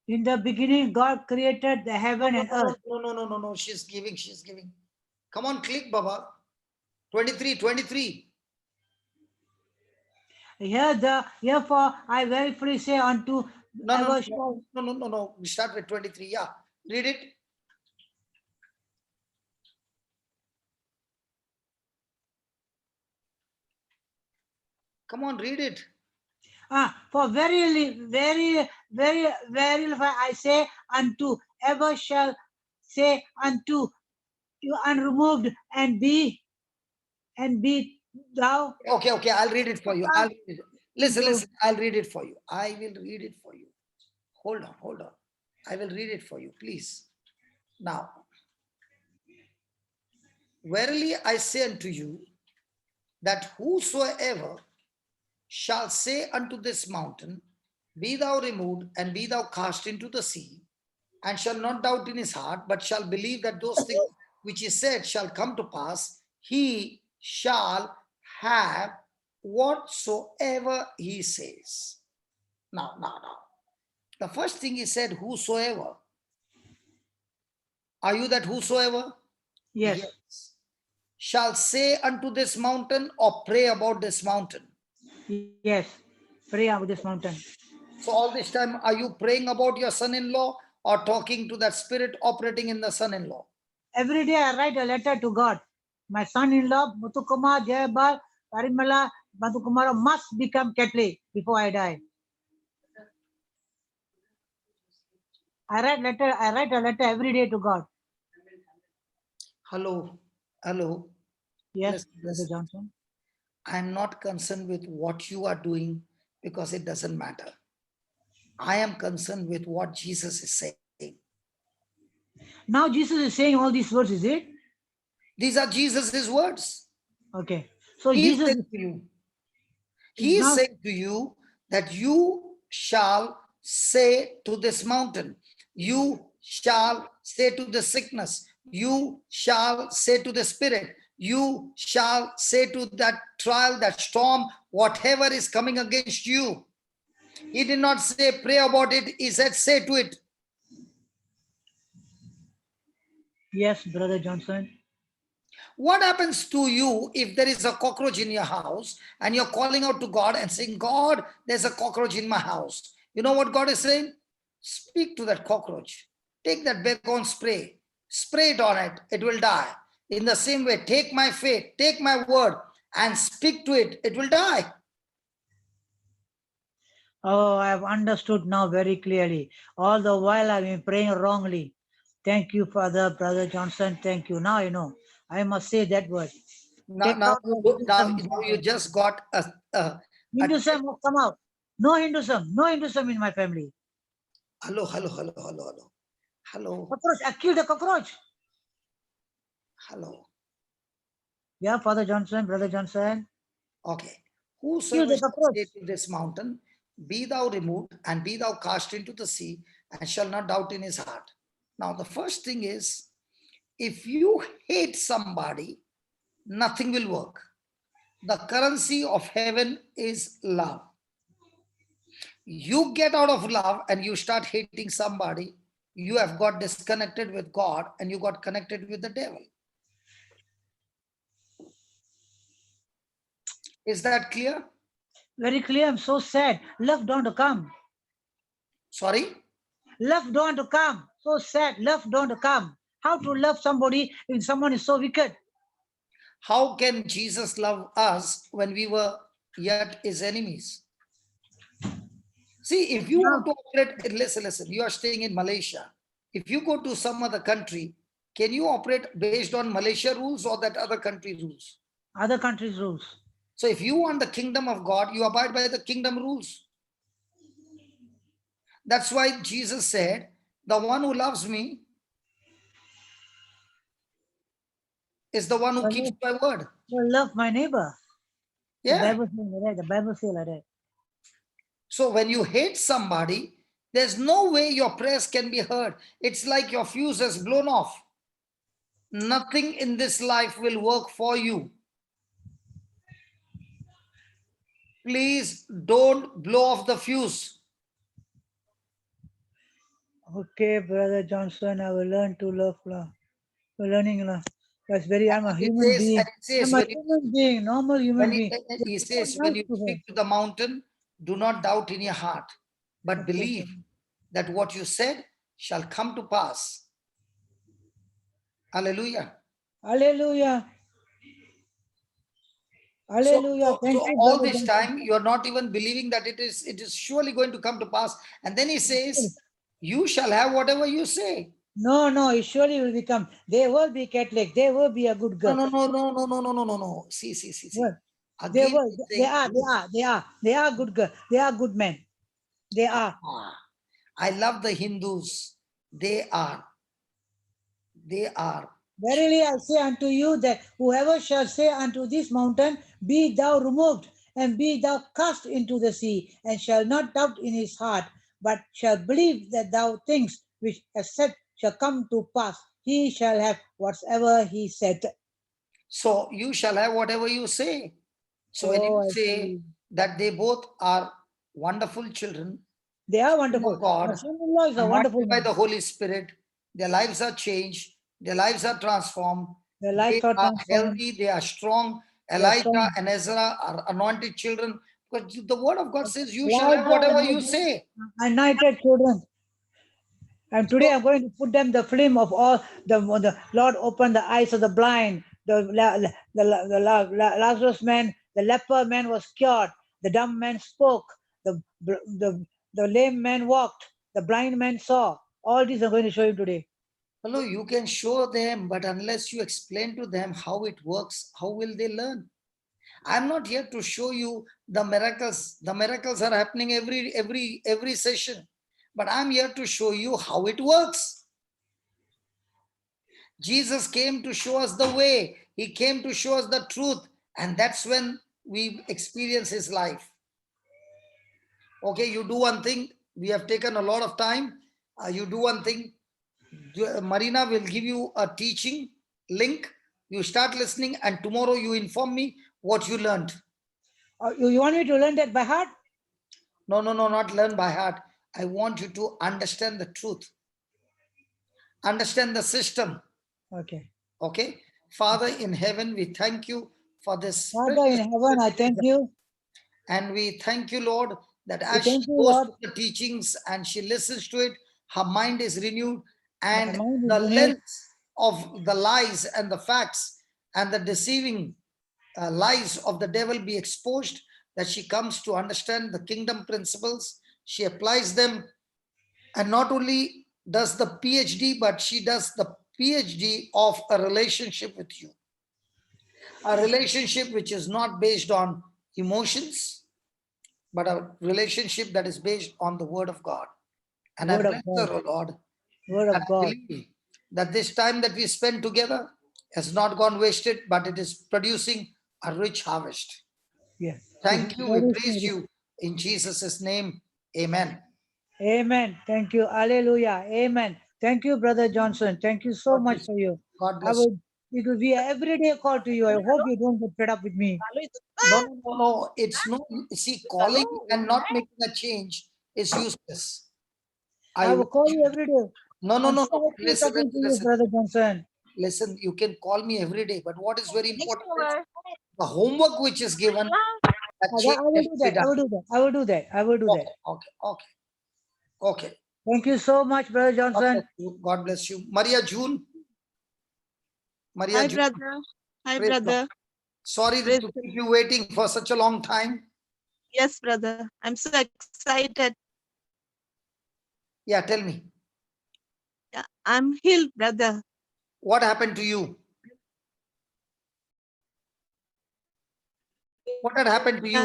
[SPEAKER 5] In the beginning, God created the heaven and earth.
[SPEAKER 1] No. She's giving. Come on, click, Baba. 23.
[SPEAKER 5] Herefore I very freely say unto
[SPEAKER 1] No. We start with 23. Yeah. Read it. Come on, read it.
[SPEAKER 5] For verily I say unto, ever shall say unto you unremoved and be thou.
[SPEAKER 1] Okay. I'll read it for you. Listen. I'll read it for you. I will read it for you. Hold on, hold on. I will read it for you, please. Now, verily I say unto you, that whosoever shall say unto this mountain, be thou removed and be thou cast into the sea, and shall not doubt in his heart, but shall believe that those things which he said shall come to pass, he shall have whatsoever he says. Now. The first thing he said, whosoever. Are you that whosoever?
[SPEAKER 5] Yes.
[SPEAKER 1] Shall say unto this mountain or pray about this mountain?
[SPEAKER 5] Yes. Pray about this mountain.
[SPEAKER 1] So all this time, are you praying about your son-in-law or talking to that spirit operating in the son-in-law?
[SPEAKER 5] Every day I write a letter to God. My son-in-law, Muthukumar, Jayabal, Parimala, Madhukumara must become Catholic before I die. I write a letter every day to God.
[SPEAKER 1] Hello.
[SPEAKER 5] Yes,
[SPEAKER 1] Listen,
[SPEAKER 5] Brother
[SPEAKER 1] listen.
[SPEAKER 5] Johnson.
[SPEAKER 1] I'm not concerned with what you are doing because it doesn't matter. I am concerned with what Jesus is saying.
[SPEAKER 5] Now Jesus is saying all these words, is it?
[SPEAKER 1] These are Jesus' words.
[SPEAKER 5] Okay. So
[SPEAKER 1] He is
[SPEAKER 5] Jesus
[SPEAKER 1] saying to you. He is
[SPEAKER 5] now
[SPEAKER 1] saying to you that you shall say to this mountain, you shall say to the sickness, you shall say to the spirit, you shall say to that trial, that storm, whatever is coming against you. He did not say pray about it, he said say to it.
[SPEAKER 5] yes, Brother Johnson.
[SPEAKER 1] What happens to you if there is a cockroach in your house and you're calling out to God and saying, God, there's a cockroach in my house? You know what God is saying? Speak to that cockroach. Take that Baygon spray. Spray it on it. It will die. In the same way, take my faith, take my word and speak to it. It will die.
[SPEAKER 5] Oh, I have understood now very clearly. All the while I've been praying wrongly. Thank you, Father, Brother Johnson. Thank you. Now I know. I must say that word.
[SPEAKER 1] Now,
[SPEAKER 5] Take
[SPEAKER 1] now,
[SPEAKER 5] out the
[SPEAKER 1] now,
[SPEAKER 5] Hinduism.
[SPEAKER 1] you just got a
[SPEAKER 5] Hinduism must come out. No Hinduism in my family.
[SPEAKER 1] hello.
[SPEAKER 5] Cockroach, I killed a cockroach.
[SPEAKER 1] Hello.
[SPEAKER 5] Yeah, Father Johnson, Brother Johnson.
[SPEAKER 1] Okay.
[SPEAKER 5] Kill
[SPEAKER 1] Whosoever
[SPEAKER 5] the
[SPEAKER 1] shall
[SPEAKER 5] cockroach.
[SPEAKER 1] say to this mountain, be thou removed and be thou cast into the sea, and shall not doubt in his heart. Now, the first thing is, if you hate somebody, nothing will work. The currency of heaven is love. You get out of love and you start hating somebody, you have got disconnected with God and you got connected with the devil. Is that clear?
[SPEAKER 5] Very clear. I'm so sad. Love don't come.
[SPEAKER 1] Sorry?
[SPEAKER 5] Love don't come. So sad. Love don't come. How to love somebody if someone is so wicked?
[SPEAKER 1] How can Jesus love us when we were yet his enemies? See, if you want to operate, listen, you are staying in Malaysia. If you go to some other country, can you operate based on Malaysia rules or that other country rules?
[SPEAKER 5] Other countries' rules.
[SPEAKER 1] So if you want the kingdom of God, you abide by the kingdom rules. That's why Jesus said, the one who loves me is the one who keeps my word.
[SPEAKER 5] Well, love my neighbor.
[SPEAKER 1] Yeah.
[SPEAKER 5] The Bible says like that.
[SPEAKER 1] So when you hate somebody, there's no way your prayers can be heard. It's like your fuse has blown off. Nothing in this life will work for you. Please don't blow off the fuse.
[SPEAKER 5] Okay, Brother Johnson, I will learn to love. We're learning love. That's very, I'm a human being. I'm a human being, normal human being.
[SPEAKER 1] He says, when you speak to the mountain, do not doubt in your heart, but believe that what you said shall come to pass. Hallelujah.
[SPEAKER 5] Hallelujah. Hallelujah. Thank you,
[SPEAKER 1] all
[SPEAKER 5] Brother
[SPEAKER 1] this
[SPEAKER 5] Johnson.
[SPEAKER 1] time, you're not even believing that it is surely going to come to pass. And then he says, you shall have whatever you say.
[SPEAKER 5] No, it surely will become. They will be Catholic. They will be a good girl.
[SPEAKER 1] No. See.
[SPEAKER 5] What? They
[SPEAKER 1] Again,
[SPEAKER 5] will.
[SPEAKER 1] he's saying,
[SPEAKER 5] They are good girl. They are good men. They are.
[SPEAKER 1] I love the Hindus. They are.
[SPEAKER 5] Verily I say unto you that whoever shall say unto this mountain, be thou removed, and be thou cast into the sea, and shall not doubt in his heart, but shall believe that thou things which have said shall come to pass, he shall have whatsoever he said.
[SPEAKER 1] So you shall have whatever you say. So when you
[SPEAKER 5] Oh, I
[SPEAKER 1] say
[SPEAKER 5] see.
[SPEAKER 1] that they both are wonderful children,
[SPEAKER 5] They are
[SPEAKER 1] children
[SPEAKER 5] wonderful.
[SPEAKER 1] of God,
[SPEAKER 5] My son-in-law is a wonderful
[SPEAKER 1] anointed by
[SPEAKER 5] man.
[SPEAKER 1] the Holy Spirit, their lives are changed, their lives are transformed,
[SPEAKER 5] Their
[SPEAKER 1] they
[SPEAKER 5] lives are
[SPEAKER 1] are
[SPEAKER 5] transformed.
[SPEAKER 1] healthy, they are strong.
[SPEAKER 5] They are
[SPEAKER 1] Elijah
[SPEAKER 5] strong.
[SPEAKER 1] and Ezra are anointed children. But the word of God says, you shall have
[SPEAKER 5] Elijah
[SPEAKER 1] whatever
[SPEAKER 5] and
[SPEAKER 1] you
[SPEAKER 5] Ezra,
[SPEAKER 1] say.
[SPEAKER 5] anointed children. And today
[SPEAKER 1] So,
[SPEAKER 5] I'm going to put them the film of all the Lord opened the eyes of the blind, the Lazarus man, the leper man was cured, the dumb man spoke, the lame man walked, the blind man saw. All these I'm going to show you today.
[SPEAKER 1] hello, you can show them, but unless you explain to them how it works, how will they learn? I'm not here to show you the miracles. The miracles are happening every session. But I'm here to show you how it works. Jesus came to show us the way. He came to show us the truth. And that's when we experience his life. Okay, you do one thing. We have taken a lot of time. You do one thing. Marina will give you a teaching link. You start listening, and tomorrow you inform me what you learned.
[SPEAKER 5] You want me to learn that by heart?
[SPEAKER 1] No, not learn by heart. I want you to understand the truth. Understand the system.
[SPEAKER 5] Okay.
[SPEAKER 1] Okay. Father in heaven, we thank you for this.
[SPEAKER 5] Father in heaven, I thank you.
[SPEAKER 1] And we thank you, Lord, that
[SPEAKER 5] We
[SPEAKER 1] as she
[SPEAKER 5] thank you,
[SPEAKER 1] goes
[SPEAKER 5] Lord.
[SPEAKER 1] to the teachings and she listens to it, her mind is renewed,
[SPEAKER 5] My
[SPEAKER 1] and
[SPEAKER 5] mind
[SPEAKER 1] the
[SPEAKER 5] is renewed.
[SPEAKER 1] lens of the lies and the facts and the deceiving lies of the devil be exposed, that she comes to understand the kingdom principles. She applies them, and not only does the PhD, but she does the PhD of a relationship with you. A relationship which is not based on emotions, but a relationship that is based on the word of God. And I
[SPEAKER 5] Word of
[SPEAKER 1] bless
[SPEAKER 5] God.
[SPEAKER 1] her, O Lord,
[SPEAKER 5] Word
[SPEAKER 1] and
[SPEAKER 5] of
[SPEAKER 1] I
[SPEAKER 5] God.
[SPEAKER 1] believe that this time that we spend together has not gone wasted, but it is producing a rich harvest.
[SPEAKER 5] Yes.
[SPEAKER 1] Thank you. We
[SPEAKER 5] Very
[SPEAKER 1] praise
[SPEAKER 5] soon.
[SPEAKER 1] you in Jesus' name. Amen.
[SPEAKER 5] Amen. Thank you. Hallelujah. Amen. Thank you, Brother Johnson. Thank you so
[SPEAKER 1] God
[SPEAKER 5] much
[SPEAKER 1] bless
[SPEAKER 5] for you.
[SPEAKER 1] God
[SPEAKER 5] I
[SPEAKER 1] bless you.
[SPEAKER 5] would, it will be an everyday call to you. I hope you don't get fed up with me.
[SPEAKER 1] No. It's no, see, calling and not making a change is useless.
[SPEAKER 5] I
[SPEAKER 1] I
[SPEAKER 5] will
[SPEAKER 1] want
[SPEAKER 5] call you
[SPEAKER 1] you,
[SPEAKER 5] every day.
[SPEAKER 1] no.
[SPEAKER 5] I'm so happy talking to you, Brother Johnson.
[SPEAKER 1] Listen, you can call me every day, but what is very important is the homework which is given, that
[SPEAKER 5] I
[SPEAKER 1] change
[SPEAKER 5] will
[SPEAKER 1] has
[SPEAKER 5] do
[SPEAKER 1] to be
[SPEAKER 5] that. I
[SPEAKER 1] done.
[SPEAKER 5] will do that. I will do that. I will do that.
[SPEAKER 1] Okay.
[SPEAKER 5] Thank you so much, Brother
[SPEAKER 1] God bless
[SPEAKER 5] Johnson.
[SPEAKER 1] you. God bless you. Maria June. Maria
[SPEAKER 3] Hi,
[SPEAKER 1] June.
[SPEAKER 3] brother. Hi,
[SPEAKER 1] Praise God.
[SPEAKER 3] brother.
[SPEAKER 1] Sorry
[SPEAKER 3] Praise
[SPEAKER 1] to keep you waiting for such a long time.
[SPEAKER 3] Yes, brother. I'm so excited.
[SPEAKER 1] Yeah, tell me.
[SPEAKER 3] Yeah, I'm healed, brother.
[SPEAKER 1] What happened to you? What had happened to you?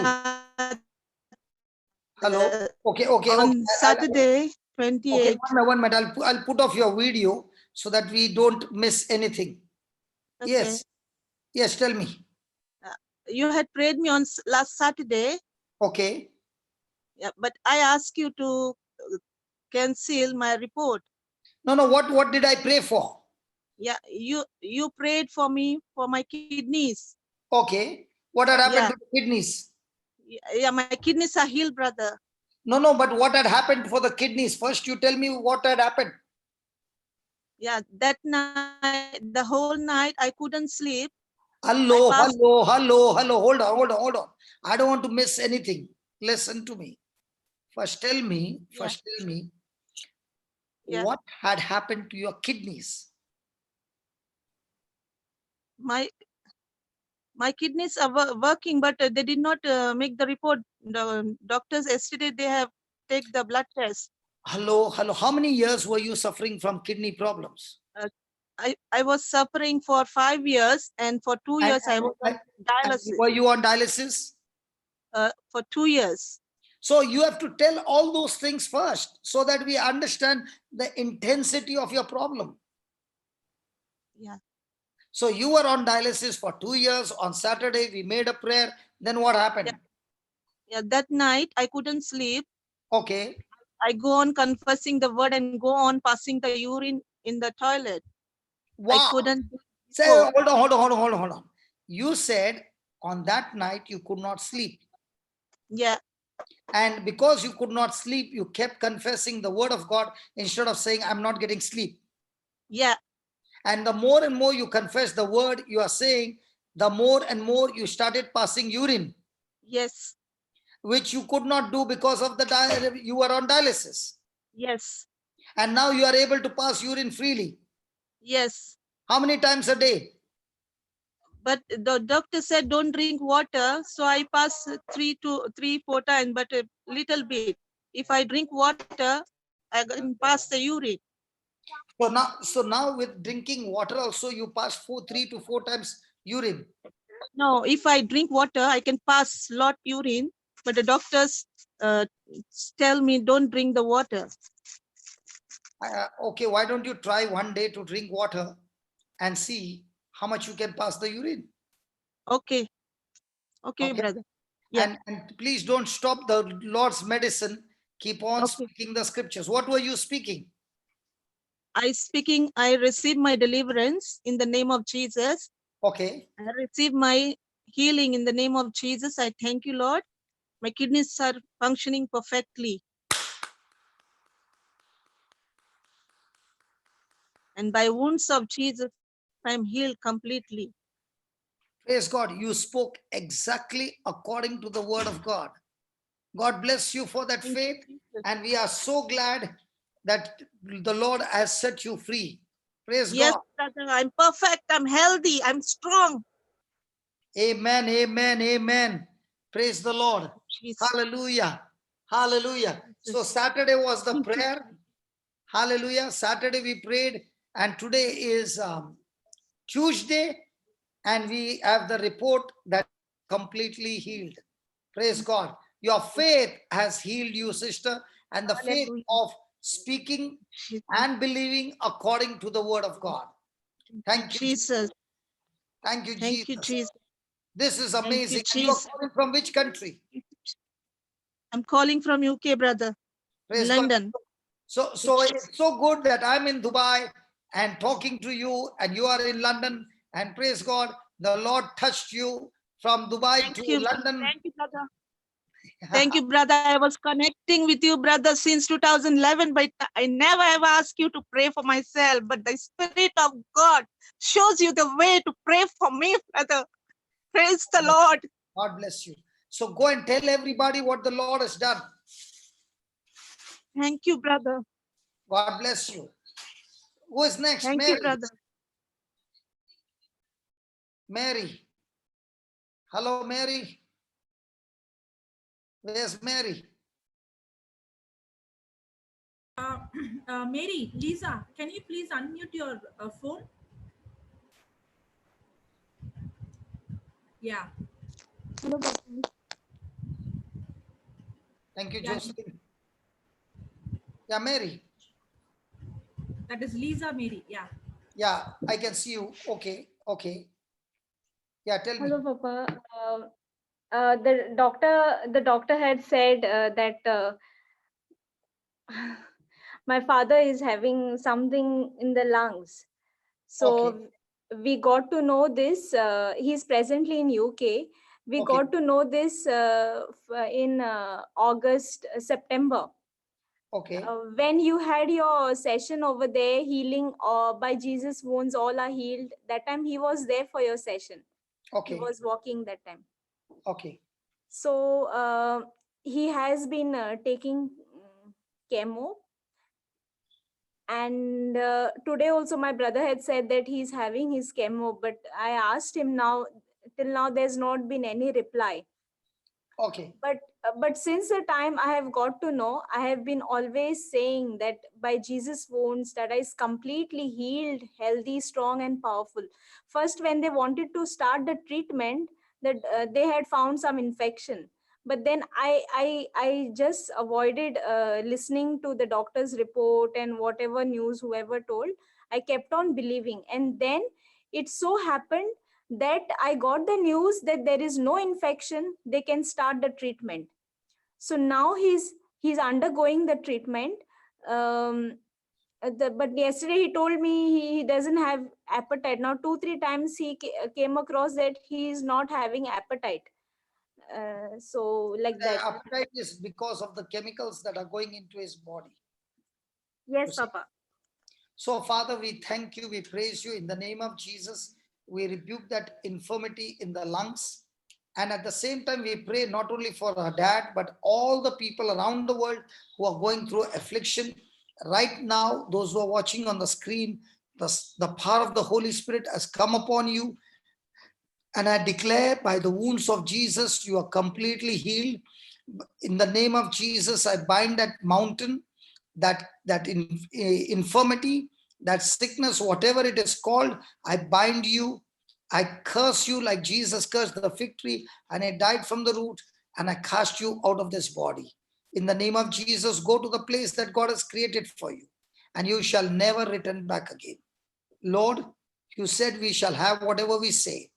[SPEAKER 1] Hello? Okay.
[SPEAKER 3] On Saturday, 28.
[SPEAKER 1] Okay, 1 minute. I'll put off your video so that we don't miss anything.
[SPEAKER 3] Okay.
[SPEAKER 1] Yes, tell me.
[SPEAKER 3] You had prayed me on last Saturday.
[SPEAKER 1] Okay.
[SPEAKER 3] Yeah, but I asked you to cancel my report.
[SPEAKER 1] No, what did I pray for?
[SPEAKER 3] Yeah, you prayed for me for my kidneys.
[SPEAKER 1] Okay. What had happened
[SPEAKER 3] Yeah.
[SPEAKER 1] to the kidneys?
[SPEAKER 3] Yeah, my kidneys are healed, brother.
[SPEAKER 1] No, but what had happened for the kidneys? First, you tell me what had happened.
[SPEAKER 3] Yeah, that night, the whole night, I couldn't sleep.
[SPEAKER 1] Hello.
[SPEAKER 3] I passed-
[SPEAKER 1] Hold on. I don't want to miss anything. Listen to me. First, tell me,
[SPEAKER 3] Yeah.
[SPEAKER 1] what had happened to your kidneys?
[SPEAKER 3] My kidneys are working, but they did not make the report. The doctors yesterday, they have take the blood test.
[SPEAKER 1] Hello. How many years were you suffering from kidney problems?
[SPEAKER 3] I was suffering for 5 years, and for 2 years I was on dialysis.
[SPEAKER 1] Were you on dialysis?
[SPEAKER 3] For 2 years.
[SPEAKER 1] So you have to tell all those things first so that we understand the intensity of your problem.
[SPEAKER 3] Yeah.
[SPEAKER 1] So you were on dialysis for 2 years. On Saturday, we made a prayer. Then what happened?
[SPEAKER 3] Yeah, that night I couldn't sleep.
[SPEAKER 1] Okay.
[SPEAKER 3] I go on confessing the word and go on passing the urine in the toilet. I
[SPEAKER 1] Wow.
[SPEAKER 3] couldn't.
[SPEAKER 1] Say,
[SPEAKER 3] before.
[SPEAKER 1] hold on. You said on that night you could not sleep.
[SPEAKER 3] Yeah,
[SPEAKER 1] And because you could not sleep, you kept confessing the word of God instead of saying, I'm not getting sleep.
[SPEAKER 3] yeah,
[SPEAKER 1] And the more and more you confess the word you are saying, the more and more you started passing urine,
[SPEAKER 3] yes,
[SPEAKER 1] which you could not do because of you were on dialysis.
[SPEAKER 3] yes,
[SPEAKER 1] And now you are able to pass urine freely.
[SPEAKER 3] yes.
[SPEAKER 1] How many times a day?
[SPEAKER 3] But the doctor said don't drink water, so I pass 4 times, but a little bit. If I drink water, I can pass the urine.
[SPEAKER 1] So now with drinking water also you pass 3 to 4 times urine.
[SPEAKER 3] No, if I drink water, I can pass lot urine, but the doctors uh, tell me don't drink the water.
[SPEAKER 1] Okay, why don't you try one day to drink water and see how much you can pass the urine?
[SPEAKER 3] Okay, okay,
[SPEAKER 1] Okay.
[SPEAKER 3] brother. Yeah.
[SPEAKER 1] And please don't stop the Lord's medicine. Keep on
[SPEAKER 3] Okay.
[SPEAKER 1] speaking the scriptures. What were you speaking?
[SPEAKER 3] I receive my deliverance in the name of Jesus.
[SPEAKER 1] Okay.
[SPEAKER 3] I receive my healing in the name of Jesus. I thank you, Lord. My kidneys are functioning perfectly. And by wounds of Jesus, I'm healed completely.
[SPEAKER 1] Praise God. You spoke exactly according to the word of God. God bless you for that
[SPEAKER 3] Thank
[SPEAKER 1] faith.
[SPEAKER 3] you, Jesus.
[SPEAKER 1] And we are so glad that the Lord has set you free. Praise
[SPEAKER 3] Yes,
[SPEAKER 1] God.
[SPEAKER 3] brother, I'm perfect. I'm healthy. I'm strong.
[SPEAKER 1] Amen. Amen. Amen. Praise the Lord.
[SPEAKER 3] Jesus.
[SPEAKER 1] Hallelujah. Hallelujah. So Saturday was the
[SPEAKER 3] Thank you.
[SPEAKER 1] prayer. Hallelujah. Saturday we prayed, and today is Tuesday, and we have the report that completely healed. Praise God. Your faith has healed you, sister, and the faith
[SPEAKER 3] Hallelujah.
[SPEAKER 1] of speaking and believing according to the word of God. Thank you,
[SPEAKER 3] Jesus.
[SPEAKER 1] Thank you,
[SPEAKER 3] Thank you,
[SPEAKER 1] Jesus.
[SPEAKER 3] Jesus.
[SPEAKER 1] This is
[SPEAKER 3] Thank you,
[SPEAKER 1] amazing. And you are
[SPEAKER 3] Jesus.
[SPEAKER 1] calling from which country?
[SPEAKER 3] I'm calling from UK, brother.
[SPEAKER 1] Praise
[SPEAKER 3] London.
[SPEAKER 1] God. So it's so good that I'm in Dubai and talking to you, and you are in London. And praise God, the Lord touched you from Dubai to
[SPEAKER 3] Thank you.
[SPEAKER 1] London.
[SPEAKER 3] Thank you, brother. Thank you, brother. I was connecting with you, brother, since 2011, but I never ever asked you to pray for myself. But the Spirit of God shows you the way to pray for me, brother. Praise the Lord.
[SPEAKER 1] God bless you. So go and tell everybody what the Lord has done.
[SPEAKER 3] Thank you, brother.
[SPEAKER 1] God bless you. Who is next?
[SPEAKER 3] Thank
[SPEAKER 1] Mary.
[SPEAKER 3] you, brother.
[SPEAKER 1] Mary. Hello, Mary. Where's Mary?
[SPEAKER 2] Mary, Lisa, can you please unmute your phone? Yeah.
[SPEAKER 1] Thank you,
[SPEAKER 2] Yeah.
[SPEAKER 1] Josephine. Yeah, Mary.
[SPEAKER 2] That is Lisa, Mary. Yeah.
[SPEAKER 1] Yeah, I can see you. Okay, okay. Yeah, tell me.
[SPEAKER 4] Hello, Papa. The doctor had said that my father is having something in the lungs. So
[SPEAKER 1] Okay.
[SPEAKER 4] we got to know this. He's presently in UK. We
[SPEAKER 1] Okay.
[SPEAKER 4] got to know this in August, September.
[SPEAKER 1] Okay.
[SPEAKER 4] When you had your session over there, healing by Jesus' wounds, all are healed. That time he was there for your session. He
[SPEAKER 1] Okay.
[SPEAKER 4] was walking that time.
[SPEAKER 1] Okay.
[SPEAKER 4] So he has been taking chemo, and today also my brother had said that he's having his chemo, but I asked him now, till now there's not been any reply.
[SPEAKER 1] Okay.
[SPEAKER 4] But since the time I have got to know, I have been always saying that by Jesus' wounds that is completely healed, healthy, strong and powerful. First, when they wanted to start the treatment, that they had found some infection, but then I just avoided listening to the doctor's report and whatever news whoever told. I kept on believing, and then it so happened that I got the news that there is no infection, they can start the treatment. So now he's undergoing the treatment. But yesterday he told me he doesn't have appetite. Now 2-3 times he came across that he is not having appetite. So like
[SPEAKER 1] The
[SPEAKER 4] that.
[SPEAKER 1] appetite is because of the chemicals that are going into his body.
[SPEAKER 4] Yes,
[SPEAKER 1] You see.
[SPEAKER 4] Papa.
[SPEAKER 1] So, Father, we thank you, we praise you in the name of Jesus. We rebuke that infirmity in the lungs. And at the same time, we pray not only for our dad, but all the people around the world who are going through affliction. Right now, those who are watching on the screen, the power of the Holy Spirit has come upon you. And I declare by the wounds of Jesus, you are completely healed. In the name of Jesus, I bind that mountain, that infirmity, that sickness, whatever it is called, I bind you. I curse you like Jesus cursed the fig tree and it died from the root, and I cast you out of this body. In the name of Jesus, go to the place that God has created for you, and you shall never return back again. Lord, you said we shall have whatever we say.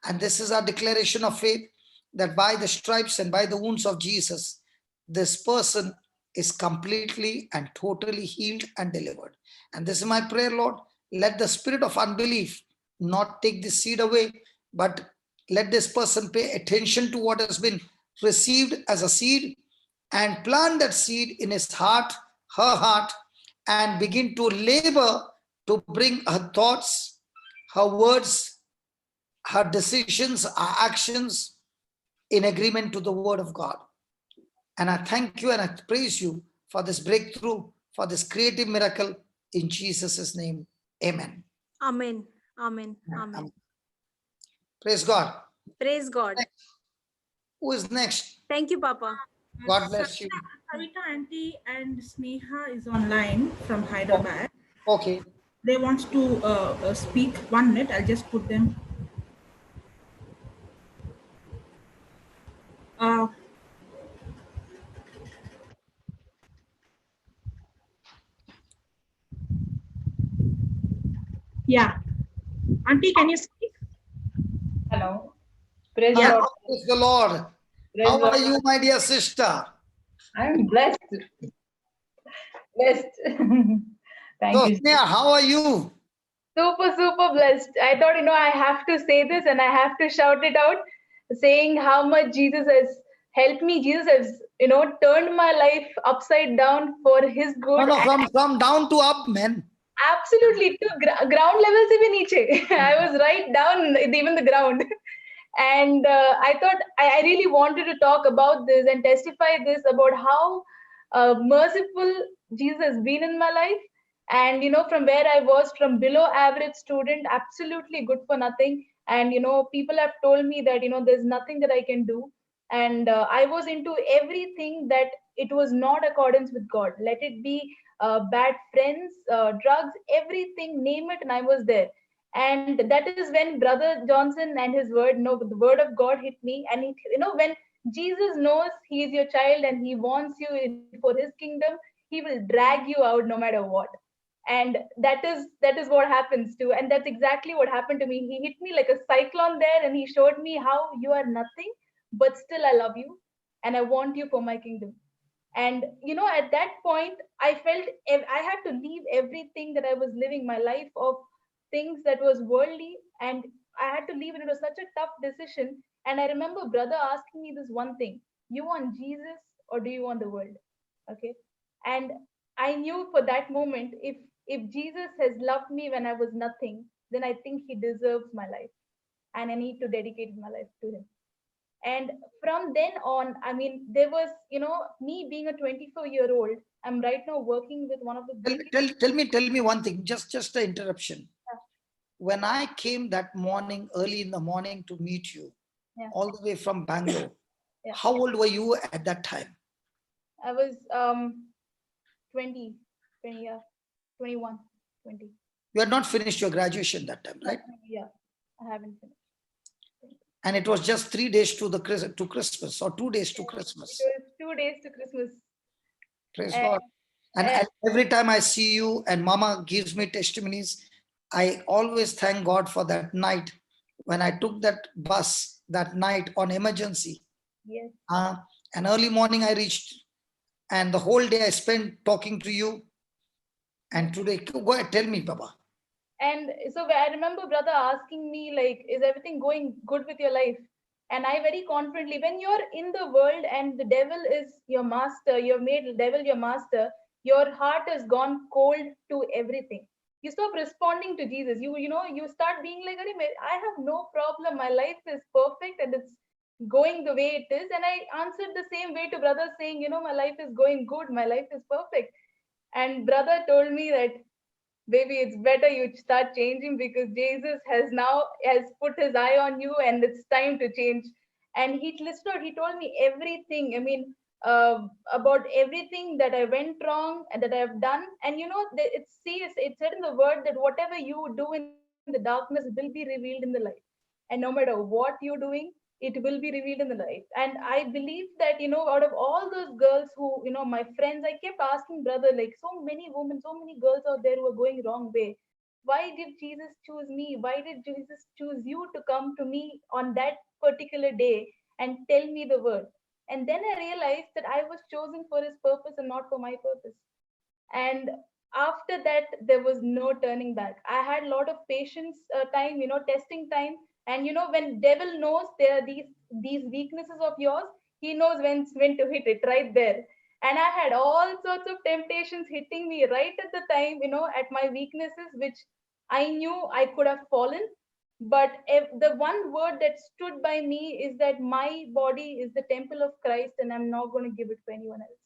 [SPEAKER 1] And this is our declaration of faith, that by the stripes and by the wounds of Jesus, this person is completely and totally healed and delivered. And this is my prayer, Lord. Let the spirit of unbelief not take this seed away, but let this person pay attention to what has been received as a seed and plant that seed in his heart, her heart, and begin to labor to bring her thoughts, her words, her decisions, her actions in agreement to the word of God. And I thank you and I praise you for this breakthrough, for this creative miracle in Jesus' name. Amen.
[SPEAKER 4] Amen. Amen. Amen.
[SPEAKER 1] Praise God.
[SPEAKER 4] Praise God.
[SPEAKER 1] Who is next?
[SPEAKER 4] Thank you, Papa.
[SPEAKER 1] God bless you.
[SPEAKER 2] Savita Auntie and Sneha is online from Hyderabad.
[SPEAKER 1] Okay.
[SPEAKER 2] They want to speak. 1 minute. I'll just put them. Yeah. Auntie, can you speak?
[SPEAKER 6] Hello. Praise
[SPEAKER 2] Yeah.
[SPEAKER 6] Lord.
[SPEAKER 1] Praise the Lord.
[SPEAKER 6] Praise
[SPEAKER 1] How
[SPEAKER 6] Lord.
[SPEAKER 1] are you, my dear sister?
[SPEAKER 6] I'm blessed. Blessed. Thank
[SPEAKER 1] So,
[SPEAKER 6] you.
[SPEAKER 1] Sneha, how are you?
[SPEAKER 6] Super, super blessed. I thought, I have to say this and I have to shout it out, saying how much Jesus has helped me. Jesus has, turned my life upside down for his good.
[SPEAKER 1] No,
[SPEAKER 6] And
[SPEAKER 1] from down to up, man.
[SPEAKER 6] absolutely to ground level se bhi niche. I was right down even the ground. And I thought I really wanted to talk about this and testify this about how merciful Jesus has been in my life. And from where I was, from below average student, absolutely good for nothing. And people have told me that there's nothing that I can do. And I was into everything that it was not accordance with God. Let it be bad friends, drugs, everything, name it, and I was there. And that is when Brother Johnson and his word, the word of God hit me. And when Jesus knows he is your child and he wants you for his kingdom, he will drag you out no matter what. And that is what happens too. And that's exactly what happened to me. He hit me like a cyclone there, and he showed me how you are nothing, but still I love you and I want you for my kingdom. And at that point, I felt I had to leave everything that I was living, my life of things that was worldly, and I had to leave it. It was such a tough decision. And I remember brother asking me this one thing: you want Jesus or do you want the world? Okay. And I knew for that moment, if Jesus has loved me when I was nothing, then I think he deserves my life, and I need to dedicate my life to him. And from then on, I mean, there was, me being a 24-year-old, I'm right now working with one of the biggest.
[SPEAKER 1] Tell me one thing, just an interruption. When I came that morning, early in the morning to meet you,
[SPEAKER 6] Yeah.
[SPEAKER 1] all the way from Bangalore,
[SPEAKER 6] Yeah.
[SPEAKER 1] how old were you at that time?
[SPEAKER 6] I was 20, yeah, 21, 20.
[SPEAKER 1] You had not finished your graduation that time, right?
[SPEAKER 6] Yeah, I haven't finished.
[SPEAKER 1] And it was just 3 days to the to Christmas, or 2 days to
[SPEAKER 6] It
[SPEAKER 1] Christmas.
[SPEAKER 6] was 2 days to Christmas.
[SPEAKER 1] Praise
[SPEAKER 6] And-
[SPEAKER 1] God. And
[SPEAKER 6] and-
[SPEAKER 1] every time I see you and Mama gives me testimonies, I always thank God for that night when I took that bus that night on emergency.
[SPEAKER 6] Yes.
[SPEAKER 1] And early morning I reached, and the whole day I spent talking to you. And today, go ahead, tell me, Baba.
[SPEAKER 6] And so I remember brother asking me, like, is everything going good with your life? And I very confidently, when you're in the world and the devil is your master, you've made the devil your master, your heart has gone cold to everything. You stop responding to Jesus. You start being like, I have no problem. My life is perfect and it's going the way it is. And I answered the same way to brother saying, my life is going good. My life is perfect. And brother told me that, baby, it's better you start changing because Jesus has put his eye on you and it's time to change. And he listened, he told me everything. I mean, about everything that I went wrong and that I have done. And it said in the word that whatever you do in the darkness will be revealed in the light. And no matter what you're doing, it will be revealed in the light. And I believe that, out of all those girls who, my friends, I kept asking brother, like, so many women, so many girls out there who are going wrong way. Why did Jesus choose me? Why did Jesus choose you to come to me on that particular day and tell me the word? And then I realized that I was chosen for his purpose and not for my purpose. And after that, there was no turning back. I had a lot of patience time, testing time. And when devil knows there are these weaknesses of yours, he knows when to hit it right there. And I had all sorts of temptations hitting me right at the time, at my weaknesses, which I knew I could have fallen. But the one word that stood by me is that my body is the temple of Christ, and I'm not going to give it to anyone else.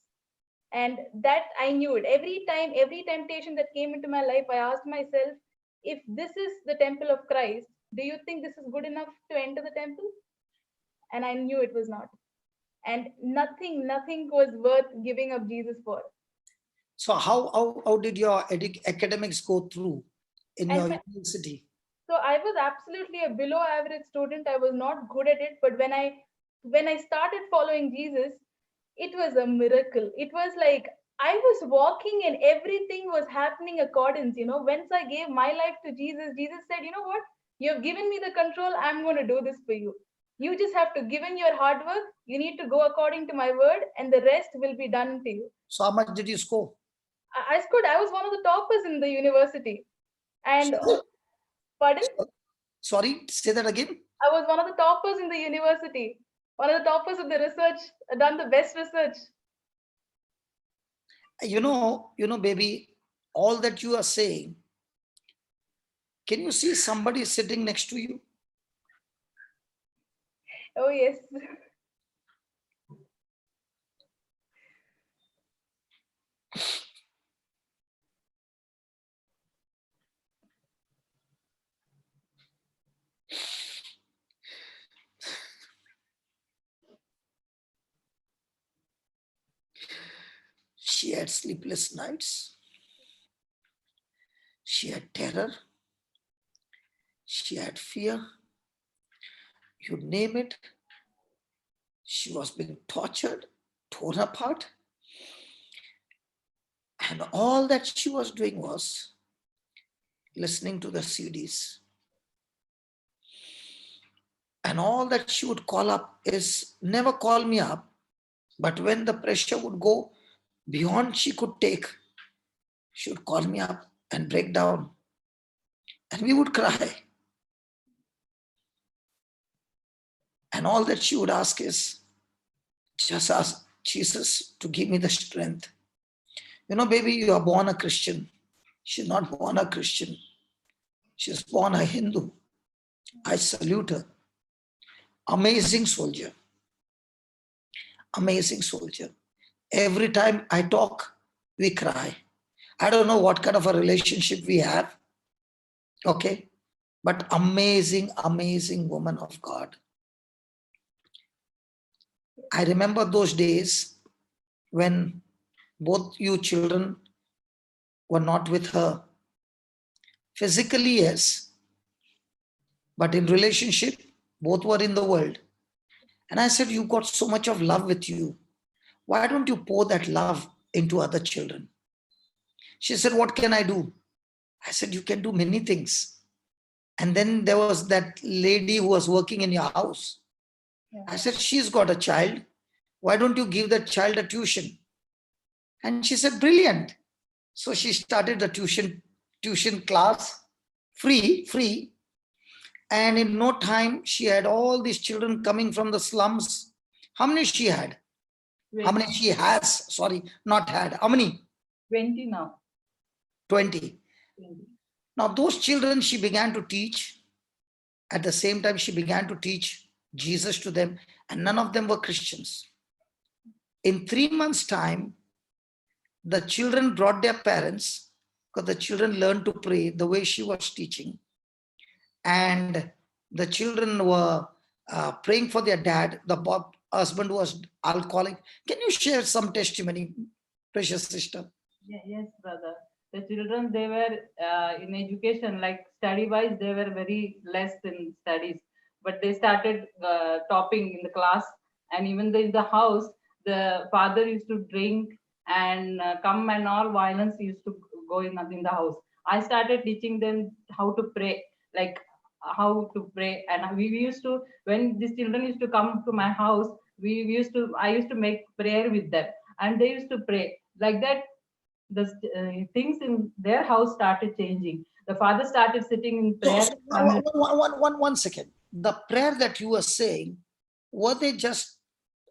[SPEAKER 6] And that I knew it. Every temptation that came into my life, I asked myself, if this is the temple of Christ, do you think this is good enough to enter the temple? And I knew it was not. And nothing was worth giving up Jesus for.
[SPEAKER 1] So how did your academics go through in
[SPEAKER 6] And
[SPEAKER 1] your university?
[SPEAKER 6] So I was absolutely a below average student. I was not good at it. But when I started following Jesus, it was a miracle. It was like I was walking and everything was happening accordance. Once I gave my life to Jesus, Jesus said, you know what? You have given me the control. I'm going to do this for you. You just have to give in your hard work. You need to go according to my word, and the rest will be done to you.
[SPEAKER 1] So how much did you score?
[SPEAKER 6] I scored. I was one of the toppers in the university. And pardon?
[SPEAKER 1] Sorry, say that again.
[SPEAKER 6] I was one of the toppers in the university, one of the toppers of the research, done the best research.
[SPEAKER 1] Baby, all that you are saying, can you see somebody sitting next to you?
[SPEAKER 6] Oh, yes.
[SPEAKER 1] She had sleepless nights. She had terror. She had fear. You name it. She was being tortured, torn apart. And all that she was doing was listening to the CDs. And all that she would call up is, never call me up. But when the pressure would go beyond she could take, she would call me up and break down. And we would cry. And all that she would ask is, just ask Jesus to give me the strength. Baby, you are born a Christian. She's not born a Christian. She's born a Hindu. I salute her. Amazing soldier. Amazing soldier. Every time I talk, we cry. I don't know what kind of a relationship we have. Okay. But amazing, amazing woman of God. I remember those days when both you children were not with her. Physically, yes. But in relationship, Both were in the world. And I said, you got so much of love with you. Why don't you pour that love into other children? She said, what can I do? I said, you can do many things. And then there was that lady who was working in your house. I said, she's got a child. Why don't you give that child a tuition? And she said, brilliant. So she started the tuition class, free. And in no time, she had all these children coming from the slums. How many she had? How many she has? Sorry, not had. How many?
[SPEAKER 7] 20 now.
[SPEAKER 1] 20. Now, those children she began to teach. At the same time, she began to teach Jesus to them, and none of them were Christians. In 3 months' time, the children brought their parents, because the children learned to pray the way she was teaching. And the children were praying for their dad. The husband was alcoholic. Can you share some testimony, precious sister?
[SPEAKER 7] Yes, brother. The children, they were in education, like study-wise, they were very less in studies. But they started topping in the class. And even in the house, the father used to drink and come, and all violence used to go in the house. I started teaching them how to pray, like how to pray. And we used to, when these children used to come to my house, I used to make prayer with them, and they used to pray like that. The things in their house started changing. The father started sitting in prayer.
[SPEAKER 1] One second. The prayer that you were saying, were they just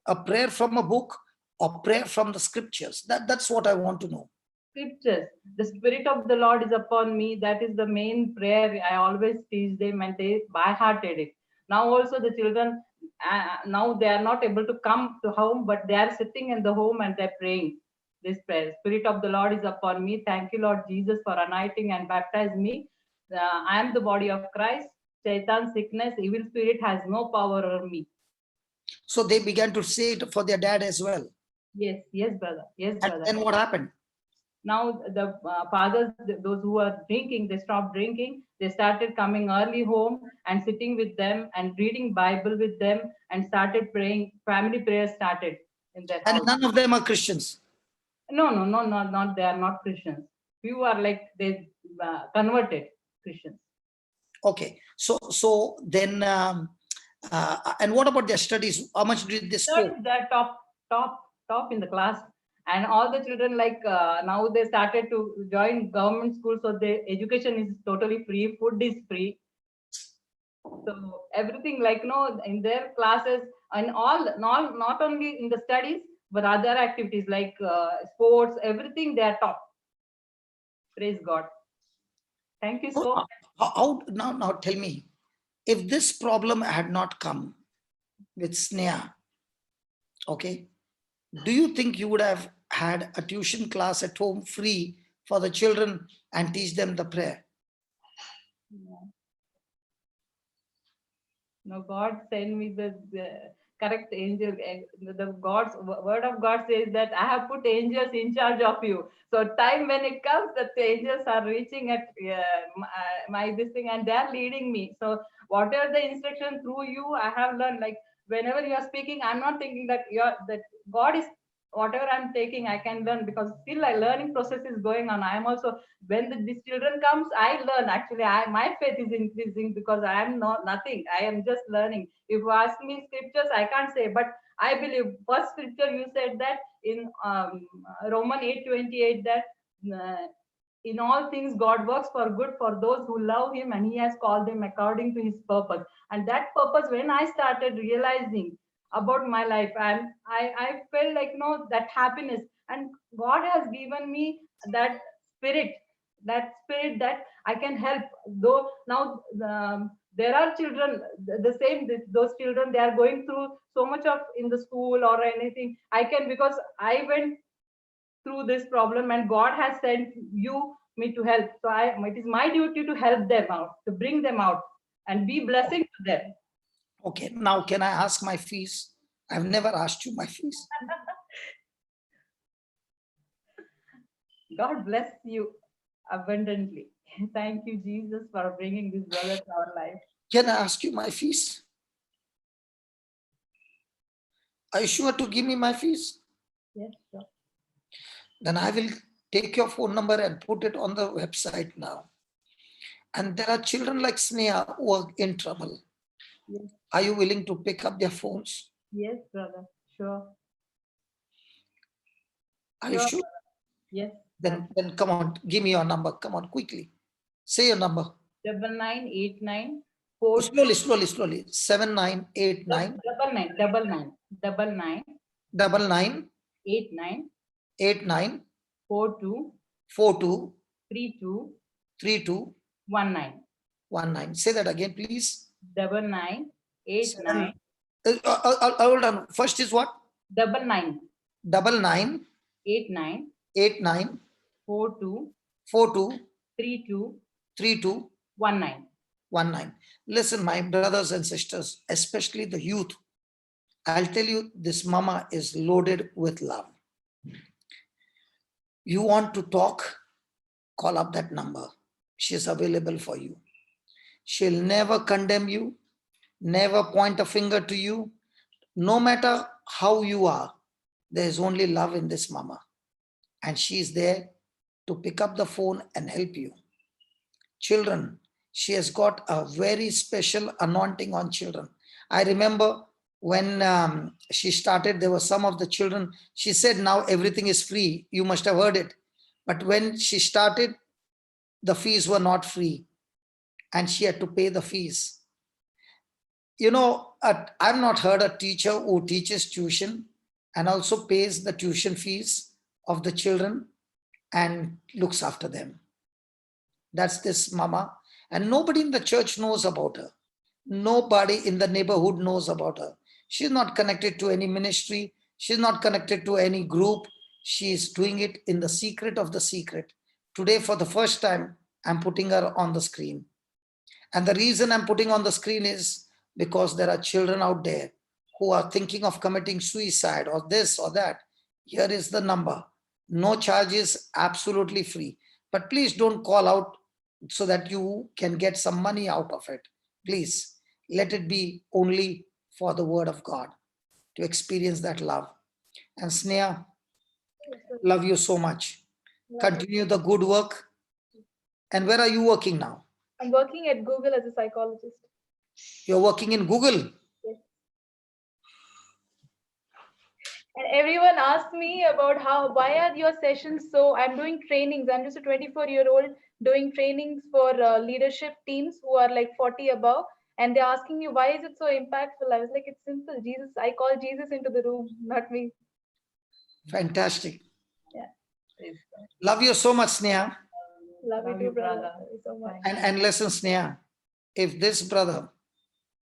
[SPEAKER 1] a prayer from a book or prayer from the scriptures? That's what I want to know.
[SPEAKER 7] Scriptures. The Spirit of the Lord is upon me. That is the main prayer. I always teach them, and they by hearted it. Now also the children, now they are not able to come to home, but they are sitting in the home and they're praying this prayer. Spirit of the Lord is upon me. Thank you, Lord Jesus, for anointing and baptize me. I am the body of Christ. Shaitan, sickness, evil spirit has no power over me.
[SPEAKER 1] So they began to say it for their dad as well.
[SPEAKER 7] Yes, brother. Yes,
[SPEAKER 1] and
[SPEAKER 7] brother.
[SPEAKER 1] then what happened?
[SPEAKER 7] Now the fathers, those who are drinking, they stopped drinking. They started coming early home and sitting with them and reading Bible with them and started praying. Family prayers started in their house.
[SPEAKER 1] And none of them are Christians.
[SPEAKER 7] No, not they are not Christians. Few are like they converted Christians.
[SPEAKER 1] Okay, so then, and what about their studies? How much did they score?
[SPEAKER 7] They're top in the class, and all the children like now they started to join government school, so the education is totally free, food is free. So everything like in their classes and all, not only in the studies but other activities like sports, everything they are top. Praise God. Thank you so much.
[SPEAKER 1] How now tell me, if this problem had not come with Sneha, okay, do you think you would have had a tuition class at home free for the children and teach them the prayer?
[SPEAKER 7] No, God send me the correct angel. The God's word of God says that I have put angels in charge of you. So time when it comes, that the angels are reaching at my this thing, and they are leading me. So whatever the instruction through you, I have learned. Like whenever you are speaking, I'm not thinking that that God is. Whatever I'm taking, I can learn, because still a learning process is going on. I am also, when these children comes, I learn. Actually, my faith is increasing because I am not nothing. I am just learning. If you ask me scriptures, I can't say, but I believe first scripture you said that in Romans 8:28 that in all things God works for good for those who love him, and he has called them according to his purpose. And that purpose, when I started realizing about my life, and I felt like that happiness, and God has given me that spirit that I can help. Though now there are children, the same, those children, they are going through so much of in the school or anything. I can, because I went through this problem and God has sent me to help. So it is my duty to help them out, to bring them out and be blessing to them.
[SPEAKER 1] Okay, now can I ask my fees? I've never asked you my fees.
[SPEAKER 7] God bless you abundantly. Thank you, Jesus, for bringing this brother to our life.
[SPEAKER 1] Can I ask you my fees? Are you sure to give me my fees?
[SPEAKER 7] Yes, sure.
[SPEAKER 1] Then I will take your phone number and put it on the website now. And there are children like Sneha who are in trouble.
[SPEAKER 7] Yes.
[SPEAKER 1] Are you willing to pick up their phones?
[SPEAKER 7] Yes, brother. Sure.
[SPEAKER 1] Are you
[SPEAKER 7] Sure.
[SPEAKER 1] sure?
[SPEAKER 7] Yes.
[SPEAKER 1] Then come on, give me your number. Come on, quickly. Say your number.
[SPEAKER 7] 9989
[SPEAKER 1] Slowly. 7989 99 89
[SPEAKER 7] 42
[SPEAKER 1] 42
[SPEAKER 7] 32
[SPEAKER 1] 32
[SPEAKER 7] 19
[SPEAKER 1] 19. Say that again, please.
[SPEAKER 7] 9989
[SPEAKER 1] Hold on. First is what?
[SPEAKER 7] 99
[SPEAKER 1] 99
[SPEAKER 7] 89
[SPEAKER 1] 89
[SPEAKER 7] 42
[SPEAKER 1] 42
[SPEAKER 7] 32
[SPEAKER 1] 32
[SPEAKER 7] 19.
[SPEAKER 1] 19. Listen, my brothers and sisters, especially the youth, I'll tell you, this mama is loaded with love. You want to talk? Call up that number. She's available for you. She'll never condemn you, never point a finger to you. No matter how you are, there's only love in this mama. And she's there to pick up the phone and help you. Children, she has got a very special anointing on children. I remember when she started, there were some of the children, she said, now everything is free. You must have heard it. But when she started, the fees were not free and she had to pay the fees. You know, I've not heard a teacher who teaches tuition and also pays the tuition fees of the children and looks after them. That's this mama. And nobody in the church knows about her. Nobody in the neighborhood knows about her. She's not connected to any ministry. She's not connected to any group. She's doing it in the secret of the secret. Today, for the first time, I'm putting her on the screen. And the reason I'm putting on the screen is because there are children out there who are thinking of committing suicide or this or that. Here is the number. No charges, absolutely free. But please don't call out so that you can get some money out of it. Please let it be only for the word of God to experience that love. And Sneha, love you so much. Continue the good work. And where are you working now?
[SPEAKER 6] I'm working at Google as a psychologist.
[SPEAKER 1] You're working in Google.
[SPEAKER 6] Yes. And everyone asks me about why are your sessions so, I'm doing trainings. I'm just a 24-year-old doing trainings for leadership teams who are like 40 above. And they're asking me, why is it so impactful? I was like, it's simple. Jesus, I call Jesus into the room, not me.
[SPEAKER 1] Fantastic.
[SPEAKER 6] Yeah.
[SPEAKER 1] Love you so much, Sneha.
[SPEAKER 6] Love you too, brother. Thank you so much.
[SPEAKER 1] And listen, Sneha, if this brother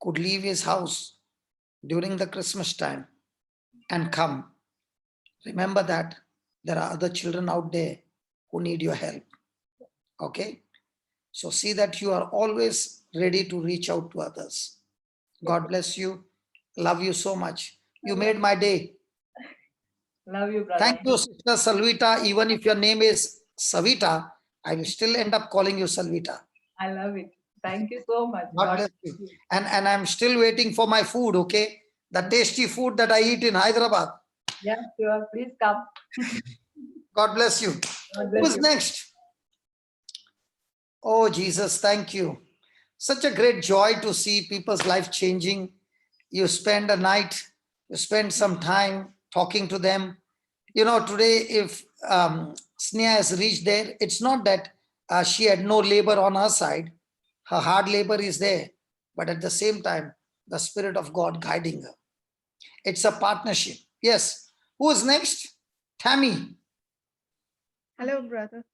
[SPEAKER 1] could leave his house during the Christmas time and come, remember that there are other children out there who need your help. Okay? So see that you are always ready to reach out to others. God bless you. Love you so much. You made my day.
[SPEAKER 7] Love you, brother.
[SPEAKER 1] Thank you, Sister Salvita. Even if your name is Savita, I will still end up calling you Salvita.
[SPEAKER 7] I love it. Thank you so much.
[SPEAKER 1] God bless you. And I'm still waiting for my food, okay? The tasty food that I eat in Hyderabad.
[SPEAKER 7] Yeah, sure. Please come.
[SPEAKER 1] God bless you.
[SPEAKER 7] God bless
[SPEAKER 1] Who's
[SPEAKER 7] you.
[SPEAKER 1] next? Oh, Jesus, thank you. Such a great joy to see people's life changing. You spend a night, you spend some time talking to them. You know, today, if Sneha has reached there, it's not that she had no labor on her side. Her hard labor is there, but at the same time, the Spirit of God guiding her. It's a partnership. Yes. Who is next? Tammy.
[SPEAKER 8] Hello, brother.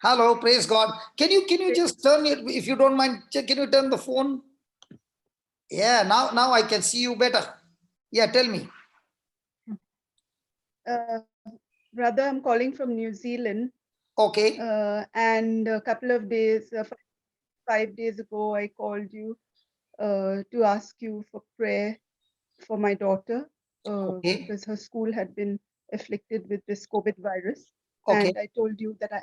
[SPEAKER 1] Hello, praise God. Can you just turn it, if you don't mind, can you turn the phone? Yeah, now I can see you better. Yeah, tell me.
[SPEAKER 8] Brother, I'm calling from New Zealand.
[SPEAKER 1] Okay.
[SPEAKER 8] And a couple of days, 5 days ago, I called you to ask you for prayer for my daughter
[SPEAKER 1] Okay.
[SPEAKER 8] because her school had been afflicted with this COVID virus.
[SPEAKER 1] Okay.
[SPEAKER 8] And I told you that I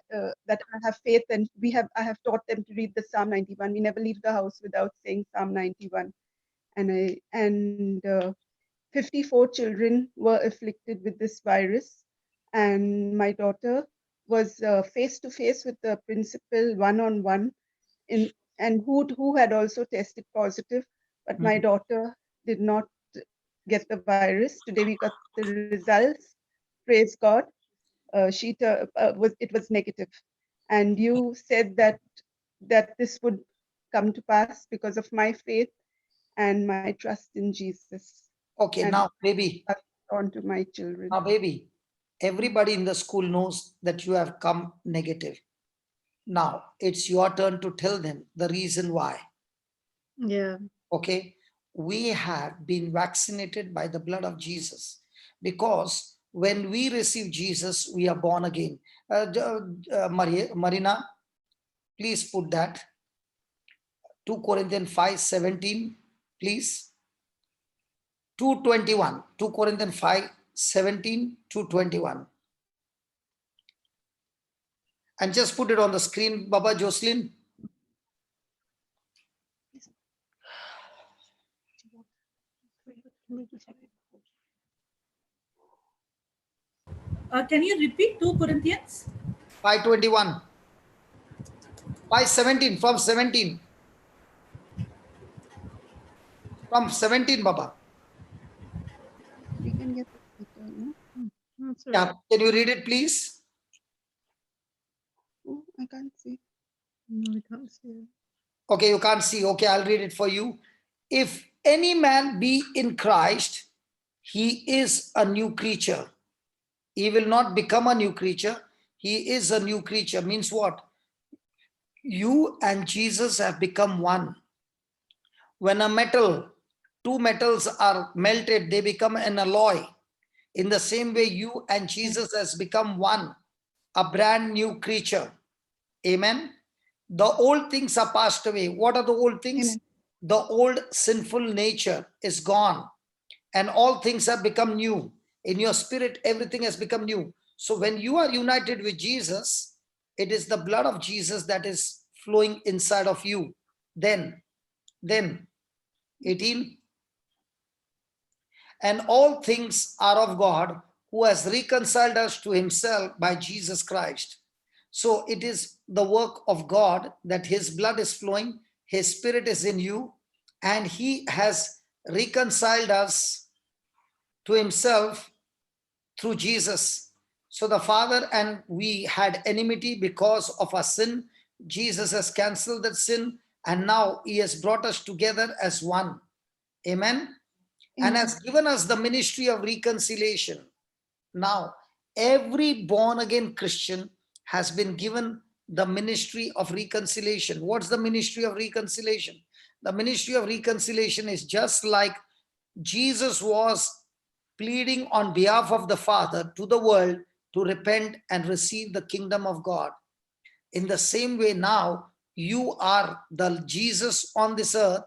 [SPEAKER 8] have faith, and I have taught them to read the Psalm 91. We never leave the house without saying Psalm 91. And 54 children were afflicted with this virus, and my daughter was face to face with the principal one-on-one, and who had also tested positive, but my daughter did not get the virus. Today we got the results. Praise God. It was negative, and you said that this would come to pass because of my faith and my trust in Jesus.
[SPEAKER 1] Okay,
[SPEAKER 8] And
[SPEAKER 1] now baby,
[SPEAKER 8] pass it on to my children.
[SPEAKER 1] now baby, everybody in the school knows that you have come negative. Now it's your turn to tell them the reason why.
[SPEAKER 9] Yeah.
[SPEAKER 1] Okay, we have been vaccinated by the blood of Jesus, because when we receive Jesus, we are born again. Marina, please put that. 2 Corinthians 5:17, please. 2:21. 2 Corinthians 5:17 to 21. And just put it on the screen, Baba Jocelyn.
[SPEAKER 2] Can you repeat 2 Corinthians?
[SPEAKER 1] 5:21. 5:17, from 17. From 17, Baba.
[SPEAKER 8] We can get the picture, no?
[SPEAKER 9] That's
[SPEAKER 1] Yeah. Can you read it, please?
[SPEAKER 8] Oh, I can't see.
[SPEAKER 9] No, we can't see it.
[SPEAKER 1] Okay, you can't see. Okay, I'll read it for you. If any man be in Christ, he is a new creature. He will not become a new creature. He is a new creature. Means what? You and Jesus have become one. When two metals are melted, they become an alloy. In the same way, you and Jesus has become one, a brand new creature. Amen. The old things are passed away. What are the old things?
[SPEAKER 8] Amen.
[SPEAKER 1] The old sinful nature is gone, and all things have become new. In your spirit, everything has become new. So when you are united with Jesus, it is the blood of Jesus that is flowing inside of you. Then 18. And all things are of God, who has reconciled us to himself by Jesus Christ. So it is the work of God that his blood is flowing, his spirit is in you, and he has reconciled us to himself through Jesus. So the Father and we had enmity because of our sin. Jesus has cancelled that sin, and now he has brought us together as one. Amen. And has given us the ministry of reconciliation. Now, every born again Christian has been given the ministry of reconciliation. What's the ministry of reconciliation? The ministry of reconciliation is just like Jesus was pleading on behalf of the Father to the world to repent and receive the kingdom of God. In the same way, now you are the Jesus on this earth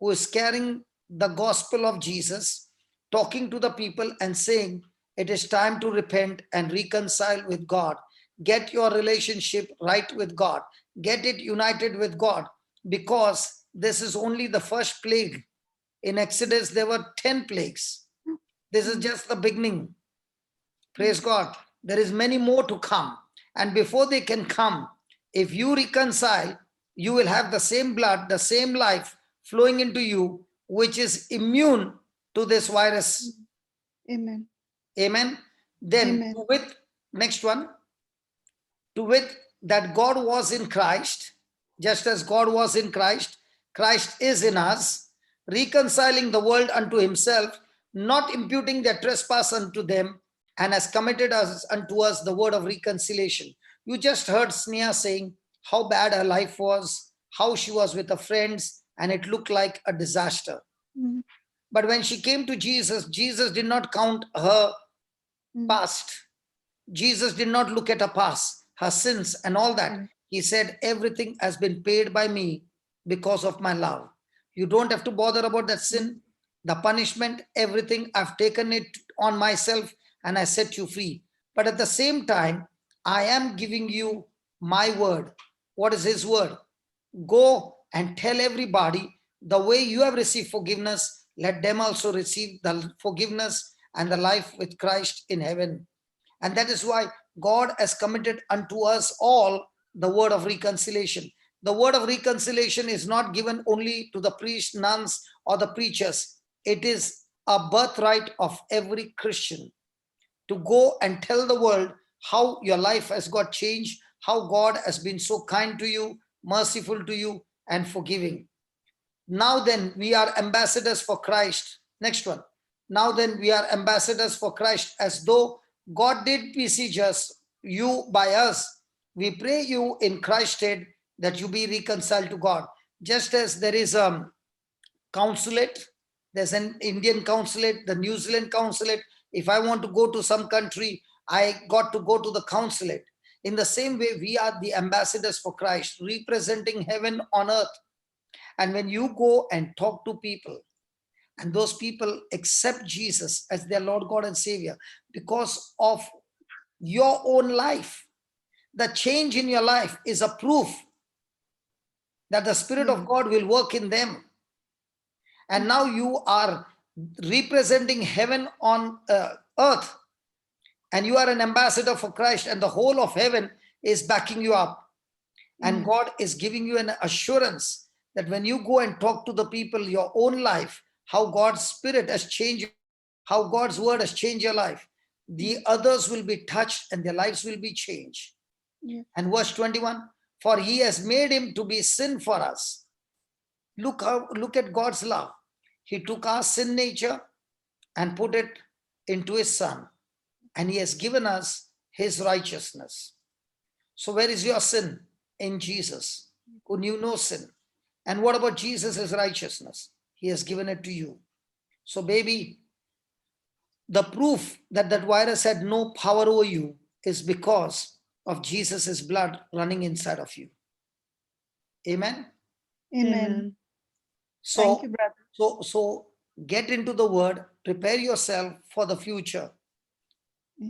[SPEAKER 1] who is carrying the gospel of Jesus, talking to the people and saying, it is time to repent and reconcile with God. Get your relationship right with God. Get it united with God, because this is only the first plague. In Exodus, there were 10 plagues. This is just the beginning. Praise God. There is many more to come. And before they can come, if you reconcile, you will have the same blood, the same life flowing into you, which is immune to this virus.
[SPEAKER 8] Amen.
[SPEAKER 1] Amen. Then
[SPEAKER 8] Amen.
[SPEAKER 1] with next one, to wit that God was in Christ, just as God was in Christ, Christ is in us, reconciling the world unto himself, not imputing their trespass unto them, and has committed us unto us the word of reconciliation. You just heard Sneha saying how bad her life was, how she was with her friends, and it looked like a disaster. But when she came to Jesus, Jesus did not count her past. Jesus did not look at her past, her sins and all that. He said, everything has been paid by me because of my love. You don't have to bother about that sin, the punishment, everything. I've taken it on myself and I set you free. But at the same time, I am giving you my word. What is his word? Go and tell everybody the way you have received forgiveness, let them also receive the forgiveness and the life with Christ in heaven. And that is why God has committed unto us all the word of reconciliation. The word of reconciliation is not given only to the priests, nuns, or the preachers. It is a birthright of every Christian to go and tell the world how your life has got changed, how God has been so kind to you, merciful to you, and forgiving. Now then, we are ambassadors for Christ. Next one. Now then, we are ambassadors for Christ, as though God did beseech us, you by us. We pray you in Christ's stead that you be reconciled to God. Just as there is a consulate, there's an Indian consulate, the New Zealand consulate. If I want to go to some country, I got to go to the consulate. In the same way, we are the ambassadors for Christ, representing heaven on earth. And when you go and talk to people, and those people accept Jesus as their Lord God and Savior because of your own life, the change in your life is a proof that the Spirit of God will work in them. And now you are representing heaven on earth, and you are an ambassador for Christ, and the whole of heaven is backing you up. And God is giving you an assurance that when you go and talk to the people, your own life, how God's Spirit has changed, how God's word has changed your life, the others will be touched and their lives will be changed. And verse 21, for he has made him to be sin for us. Look at God's love. He took our sin nature and put it into his son, and he has given us his righteousness. So where is your sin? In Jesus, who knew no sin. And what about Jesus' righteousness? He has given it to you. So baby, the proof that that virus had no power over you is because of Jesus' blood running inside of you. Amen.
[SPEAKER 8] Amen.
[SPEAKER 1] So,
[SPEAKER 8] Thank you, brother.
[SPEAKER 1] so get into the word, prepare yourself for the future.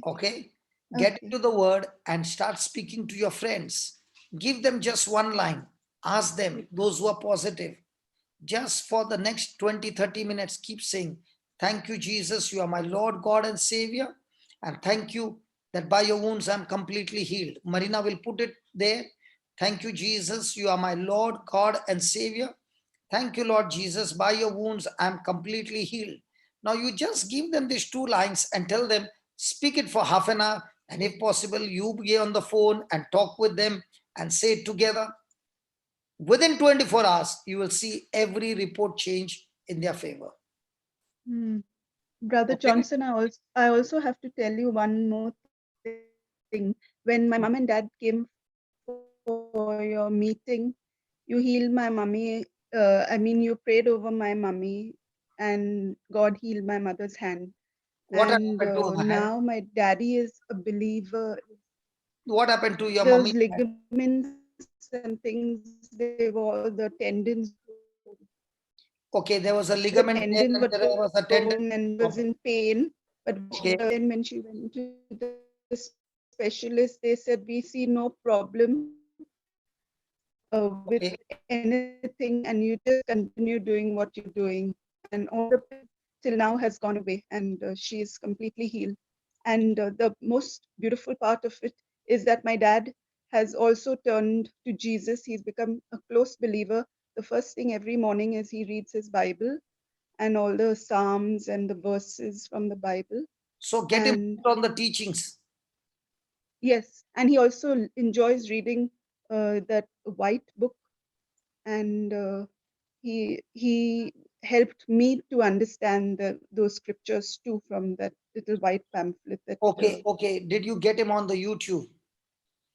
[SPEAKER 1] Okay? Get into the word and start speaking to your friends. Give them just one line. Ask them, those who are positive, just for the next 20-30 minutes, keep saying, thank you, Jesus, you are my Lord, God, and Savior. And thank you that by your wounds I'm completely healed. Marina will put it there. Thank you, Jesus, you are my Lord, God, and Savior. Thank you, Lord Jesus, by your wounds I'm completely healed. Now you just give them these 2 lines and tell them, speak it for half an hour. And if possible, you be on the phone and talk with them and say it together. Within 24 hours, you will see every report change in their favor.
[SPEAKER 8] Brother
[SPEAKER 1] Okay.
[SPEAKER 8] Johnson, I also have to tell you one more thing. When my mom and dad came for your meeting, you healed my mummy. You prayed over my mummy, and God healed my mother's hand.
[SPEAKER 1] What
[SPEAKER 8] And
[SPEAKER 1] happened to her hand?
[SPEAKER 8] now my daddy is a believer.
[SPEAKER 1] What happened to your
[SPEAKER 8] Those
[SPEAKER 1] mummy?
[SPEAKER 8] ligaments and things, they were the tendons.
[SPEAKER 1] Okay, there was a
[SPEAKER 8] The
[SPEAKER 1] ligament there
[SPEAKER 8] tendon
[SPEAKER 1] and
[SPEAKER 8] were
[SPEAKER 1] there was a tendon.
[SPEAKER 8] torn and was in pain. But
[SPEAKER 1] Okay.
[SPEAKER 8] then when she went to the specialist, they said, we see no problem with anything, and you just continue doing what you're doing. And all the pain till now has gone away, and she is completely healed. And the most beautiful part of it is that my dad has also turned to Jesus. He's become a close believer. The first thing every morning is he reads his Bible and all the Psalms and the verses from the Bible.
[SPEAKER 1] So get him on the teachings.
[SPEAKER 8] Yes, and he also enjoys reading that white book, and he helped me to understand those scriptures too from that little white pamphlet. That
[SPEAKER 1] Okay. Did you get him on the YouTube?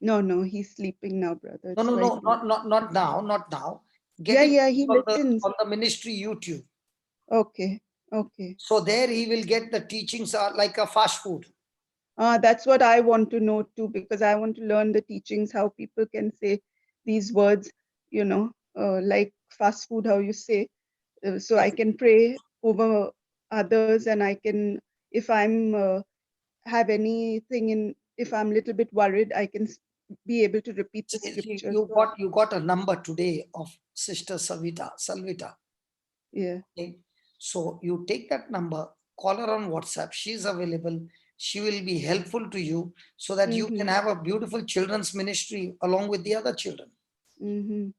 [SPEAKER 8] No, he's sleeping now, brother.
[SPEAKER 1] No,
[SPEAKER 8] It's quite late.
[SPEAKER 1] not now. Get him
[SPEAKER 8] He
[SPEAKER 1] on
[SPEAKER 8] listens.
[SPEAKER 1] the ministry YouTube.
[SPEAKER 8] Okay.
[SPEAKER 1] So there he will get the teachings are like a fast food.
[SPEAKER 8] That's what I want to know too, because I want to learn the teachings, how people can say these words, like fast food, how you say. So I can pray over others, and I can, if I'm have anything if I'm a little bit worried, I can be able to repeat the scripture.
[SPEAKER 1] You got a number today of Sister Salvita.
[SPEAKER 8] Yeah.
[SPEAKER 1] Okay. So you take that number, call her on WhatsApp. She's available. She will be helpful to you so that you can
[SPEAKER 8] Mhm.
[SPEAKER 1] have a beautiful children's ministry along with the other children.
[SPEAKER 8] Mhm.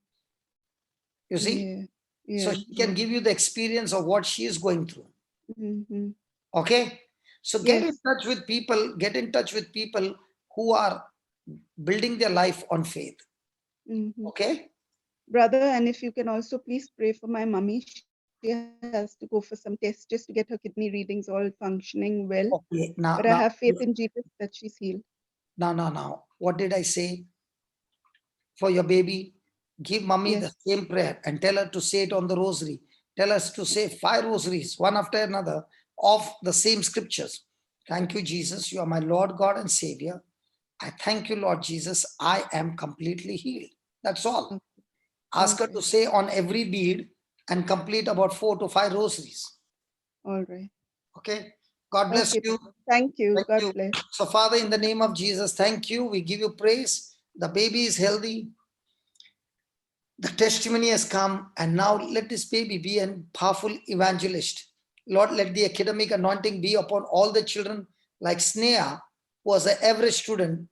[SPEAKER 1] You see?
[SPEAKER 8] Yeah.
[SPEAKER 1] So
[SPEAKER 8] Yeah.
[SPEAKER 1] she can give you the experience of what she is going through.
[SPEAKER 8] Mhm.
[SPEAKER 1] Okay. So get in
[SPEAKER 8] Yes.
[SPEAKER 1] touch with people, who are building their life on faith.
[SPEAKER 8] Mhm.
[SPEAKER 1] Okay.
[SPEAKER 8] Brother, and if you can also please pray for my mummy. She has to go for some tests just to get her kidney readings all functioning well.
[SPEAKER 1] Okay.
[SPEAKER 8] But I have faith in Jesus that she's healed.
[SPEAKER 1] Now. What did I say? For your baby, give mummy the
[SPEAKER 8] Yes.
[SPEAKER 1] same prayer and tell her to say it on the rosary. Tell us to say 5 rosaries, one after another, of the same scriptures. Thank you, Jesus. You are my Lord, God, and Savior. I thank you, Lord Jesus. I am completely healed. That's all.
[SPEAKER 8] Okay.
[SPEAKER 1] Ask her
[SPEAKER 8] Okay.
[SPEAKER 1] to say on every bead and complete about 4 to 5 rosaries.
[SPEAKER 8] All right.
[SPEAKER 1] Okay. God bless
[SPEAKER 8] Okay.
[SPEAKER 1] you.
[SPEAKER 8] Thank you.
[SPEAKER 1] Thank
[SPEAKER 8] God
[SPEAKER 1] you.
[SPEAKER 8] bless.
[SPEAKER 1] So, Father, in the name of Jesus, thank you. We give you praise. The baby is healthy. The testimony has come, and now let this baby be a powerful evangelist. Lord, let the academic anointing be upon all the children, like Sneha, who was an average student,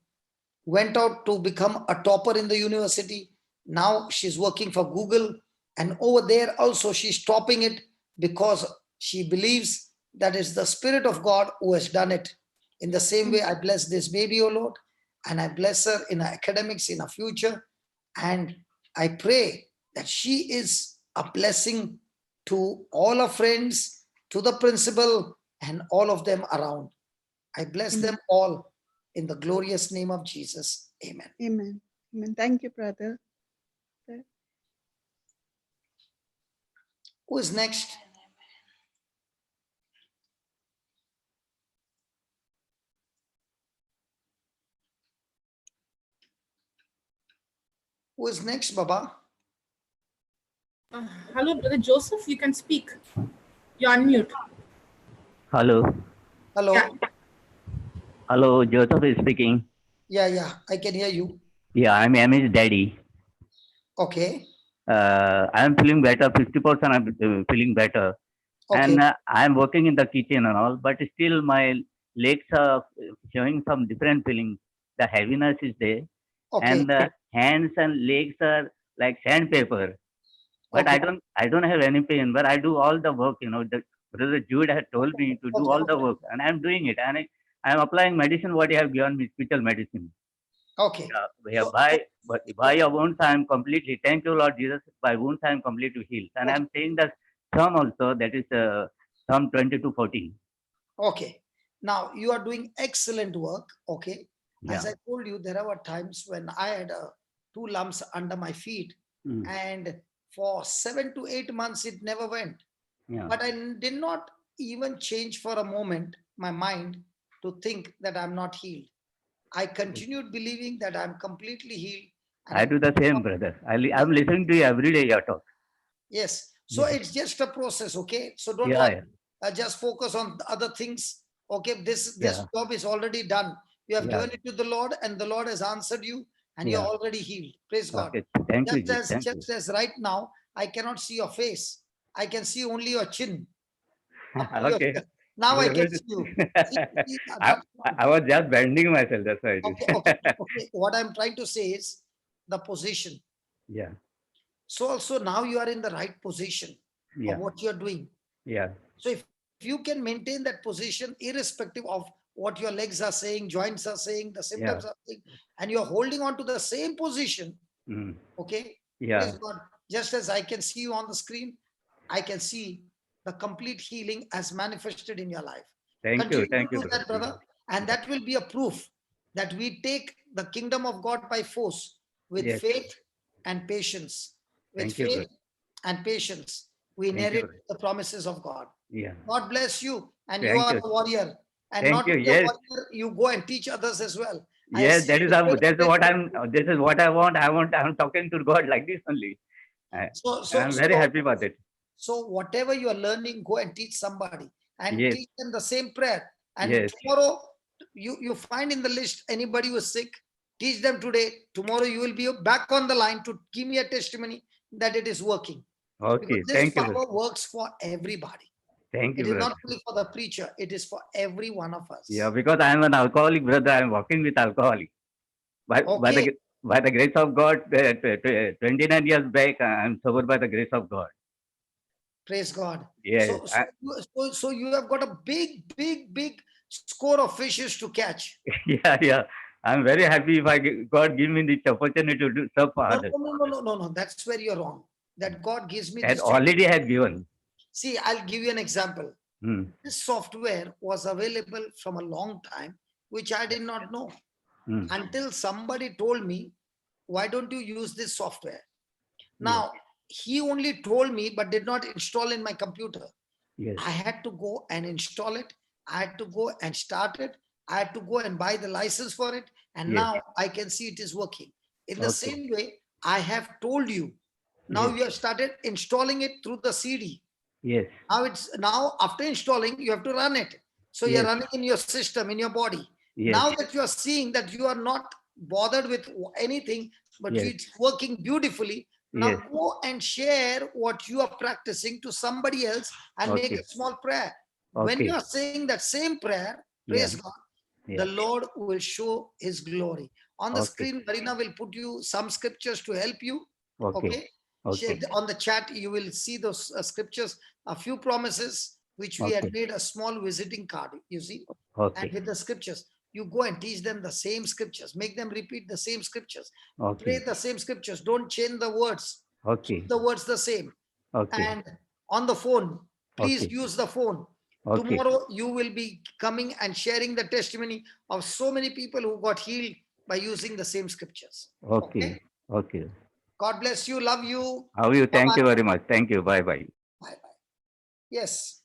[SPEAKER 1] went out to become a topper in the university. Now she's working for Google, and over there also she's topping it because she believes that it's the Spirit of God who has done it. In the same way, I bless this baby, O Lord, and I bless her in her academics, in her future. And I pray that she is a blessing to all her friends, to the principal, and all of them around. I bless them all in the glorious name of Jesus. Amen.
[SPEAKER 8] Amen. Amen. Thank you, brother.
[SPEAKER 1] Who is next? Who is next, Baba?
[SPEAKER 2] Hello, Brother Joseph. You can speak. You're unmute.
[SPEAKER 10] Hello.
[SPEAKER 1] Hello.
[SPEAKER 2] Yeah.
[SPEAKER 10] Hello, Joseph is speaking.
[SPEAKER 1] Yeah, I can hear you.
[SPEAKER 10] Yeah, I'm Amy's daddy.
[SPEAKER 1] Okay.
[SPEAKER 10] I'm feeling better, 50% I'm feeling better.
[SPEAKER 1] Okay.
[SPEAKER 10] And I'm working in the kitchen and all, but still my legs are showing some different feeling. The heaviness is there.
[SPEAKER 1] Okay.
[SPEAKER 10] And the hands and legs are like sandpaper. But
[SPEAKER 1] Okay.
[SPEAKER 10] I don't have any pain, but I do all the work, the Brother Jude had told me to do all the work, and I'm doing it. And I'm applying medicine, what you have given me, special medicine.
[SPEAKER 1] Okay.
[SPEAKER 10] Yeah, by your wounds, I am completely, thank you, Lord Jesus, by wounds, I am completely healed. And
[SPEAKER 1] Okay.
[SPEAKER 10] I'm saying that Psalm also, that is Psalm 22:14.
[SPEAKER 1] Okay. Now you are doing excellent work. Okay. As
[SPEAKER 10] Yeah.
[SPEAKER 1] I told you, there were times when I had 2 lumps under my feet,
[SPEAKER 10] Mm.
[SPEAKER 1] and for 7 to 8 months it never went.
[SPEAKER 10] Yeah.
[SPEAKER 1] But I did not even change for a moment my mind to think that I'm not healed. I continued believing that I'm completely healed. And
[SPEAKER 10] I do the same, brother. I'm listening to you every day, your talk.
[SPEAKER 1] Yes. So
[SPEAKER 10] Yeah.
[SPEAKER 1] it's just a process. Okay. So don't
[SPEAKER 10] Yeah,
[SPEAKER 1] worry.
[SPEAKER 10] yeah.
[SPEAKER 1] Just focus on the other things. Okay. This
[SPEAKER 10] Yeah.
[SPEAKER 1] job is already done. You have
[SPEAKER 10] Yeah.
[SPEAKER 1] given it to the Lord, and the Lord has answered you, and you're
[SPEAKER 10] Yeah.
[SPEAKER 1] already healed. Praise God.
[SPEAKER 10] Okay. Thank you, Jesus. Thank you.
[SPEAKER 1] Just as right now, I cannot see your face. I can see only your chin.
[SPEAKER 10] Okay.
[SPEAKER 1] Now I can see you. See,
[SPEAKER 10] I, I was just bending myself. That's why I did.
[SPEAKER 1] okay. What I'm trying to say is the position.
[SPEAKER 10] Yeah.
[SPEAKER 1] So also now you are in the right position
[SPEAKER 10] Yeah.
[SPEAKER 1] of what you're doing.
[SPEAKER 10] Yeah.
[SPEAKER 1] So if you can maintain that position, irrespective of what your legs are saying, joints are saying, the symptoms are saying, and you're holding on to the same position,
[SPEAKER 10] Mm.
[SPEAKER 1] okay?
[SPEAKER 10] Yeah.
[SPEAKER 1] Praise God. Just as I can see you on the screen, I can see the complete healing as manifested in your life.
[SPEAKER 10] Thank
[SPEAKER 1] Continue
[SPEAKER 10] you. Thank
[SPEAKER 1] to
[SPEAKER 10] you,
[SPEAKER 1] do
[SPEAKER 10] brother.
[SPEAKER 1] that, brother. And that will be a proof that we take the kingdom of God by force with
[SPEAKER 10] Yes.
[SPEAKER 1] faith and patience. With
[SPEAKER 10] Thank you,
[SPEAKER 1] faith
[SPEAKER 10] brother.
[SPEAKER 1] and patience, we
[SPEAKER 10] Thank you,
[SPEAKER 1] inherit
[SPEAKER 10] brother.
[SPEAKER 1] the promises of God.
[SPEAKER 10] Yeah.
[SPEAKER 1] God bless you. And you
[SPEAKER 10] Thank
[SPEAKER 1] are
[SPEAKER 10] you.
[SPEAKER 1] a warrior. And
[SPEAKER 10] Thank
[SPEAKER 1] not
[SPEAKER 10] you.
[SPEAKER 1] only a
[SPEAKER 10] Yes.
[SPEAKER 1] warrior, you go and teach others as well. I
[SPEAKER 10] Yes,
[SPEAKER 1] see
[SPEAKER 10] that is
[SPEAKER 1] you great
[SPEAKER 10] that's what
[SPEAKER 1] faith.
[SPEAKER 10] this is what I want. I'm talking to God like this only. And I'm very happy about it.
[SPEAKER 1] So whatever you are learning, go and teach somebody and
[SPEAKER 10] Yes.
[SPEAKER 1] teach them the same prayer. And
[SPEAKER 10] Yes.
[SPEAKER 1] tomorrow, you find in the list anybody who is sick, teach them today. Tomorrow you will be back on the line to give me a testimony that it is working. Because
[SPEAKER 10] Okay.
[SPEAKER 1] this
[SPEAKER 10] Thank you, brother.
[SPEAKER 1] power works for everybody.
[SPEAKER 10] Thank you,
[SPEAKER 1] It is
[SPEAKER 10] brother.
[SPEAKER 1] not only for the preacher, it is for every one of us.
[SPEAKER 10] Yeah, because I am an alcoholic, brother. I am walking with alcoholic.
[SPEAKER 1] Okay.
[SPEAKER 10] By the grace of God, 29 years back, I am sober by the grace of God.
[SPEAKER 1] Praise God.
[SPEAKER 10] Yes.
[SPEAKER 1] So you have got a big score of fishes to catch.
[SPEAKER 10] Yeah. I'm very happy if God give me this opportunity to do serve for
[SPEAKER 1] No,
[SPEAKER 10] others.
[SPEAKER 1] no. That's where you're wrong. That God gives me
[SPEAKER 10] That
[SPEAKER 1] this.
[SPEAKER 10] already has given.
[SPEAKER 1] See, I'll give you an example.
[SPEAKER 10] Hmm.
[SPEAKER 1] This software was available from a long time, which I did not know
[SPEAKER 10] Hmm.
[SPEAKER 1] until somebody told me, why don't you use this software? Now, he only told me, but did not install in my computer.
[SPEAKER 10] Yes.
[SPEAKER 1] I had to go and install it. I had to go and start it. I had to go and buy the license for it. And
[SPEAKER 10] Yes.
[SPEAKER 1] now I can see it is working. In the
[SPEAKER 10] Okay.
[SPEAKER 1] same way, I have told you. Now
[SPEAKER 10] Yes.
[SPEAKER 1] you have started installing it through the CD.
[SPEAKER 10] Yes.
[SPEAKER 1] Now after installing, you have to run it. So you're
[SPEAKER 10] Yes.
[SPEAKER 1] running in your system, in your body.
[SPEAKER 10] Yes.
[SPEAKER 1] Now that you are seeing that you are not bothered with anything, but
[SPEAKER 10] Yes.
[SPEAKER 1] it's working beautifully. Now
[SPEAKER 10] Yes.
[SPEAKER 1] go and share what you are practicing to somebody else and make
[SPEAKER 10] Okay.
[SPEAKER 1] a small prayer. When you
[SPEAKER 10] Okay.
[SPEAKER 1] are saying that same prayer,
[SPEAKER 10] Yeah.
[SPEAKER 1] praise God,
[SPEAKER 10] Yeah.
[SPEAKER 1] the Lord will show his glory. On the
[SPEAKER 10] Okay.
[SPEAKER 1] screen, Marina will put you some scriptures to help you.
[SPEAKER 10] Okay.
[SPEAKER 1] Okay.
[SPEAKER 10] Okay.
[SPEAKER 1] On the chat, you will see those scriptures, a few promises which we had
[SPEAKER 10] Okay.
[SPEAKER 1] made a small visiting card, you see. And
[SPEAKER 10] Okay.
[SPEAKER 1] with the scriptures, you go and teach them the same scriptures, make them repeat the same scriptures, pray
[SPEAKER 10] Okay.
[SPEAKER 1] the same scriptures, don't change the words,
[SPEAKER 10] Okay.
[SPEAKER 1] keep the words the same.
[SPEAKER 10] Okay.
[SPEAKER 1] And on the phone, please
[SPEAKER 10] Okay.
[SPEAKER 1] use the phone.
[SPEAKER 10] Okay.
[SPEAKER 1] Tomorrow, you will be coming and sharing the testimony of so many people who got healed by using the same scriptures.
[SPEAKER 10] Okay. Okay.
[SPEAKER 1] God bless you. Love you.
[SPEAKER 10] How are you? Thank you
[SPEAKER 1] Bye-bye.
[SPEAKER 10] very much. Thank you. Bye bye.
[SPEAKER 1] Bye-bye. Yes.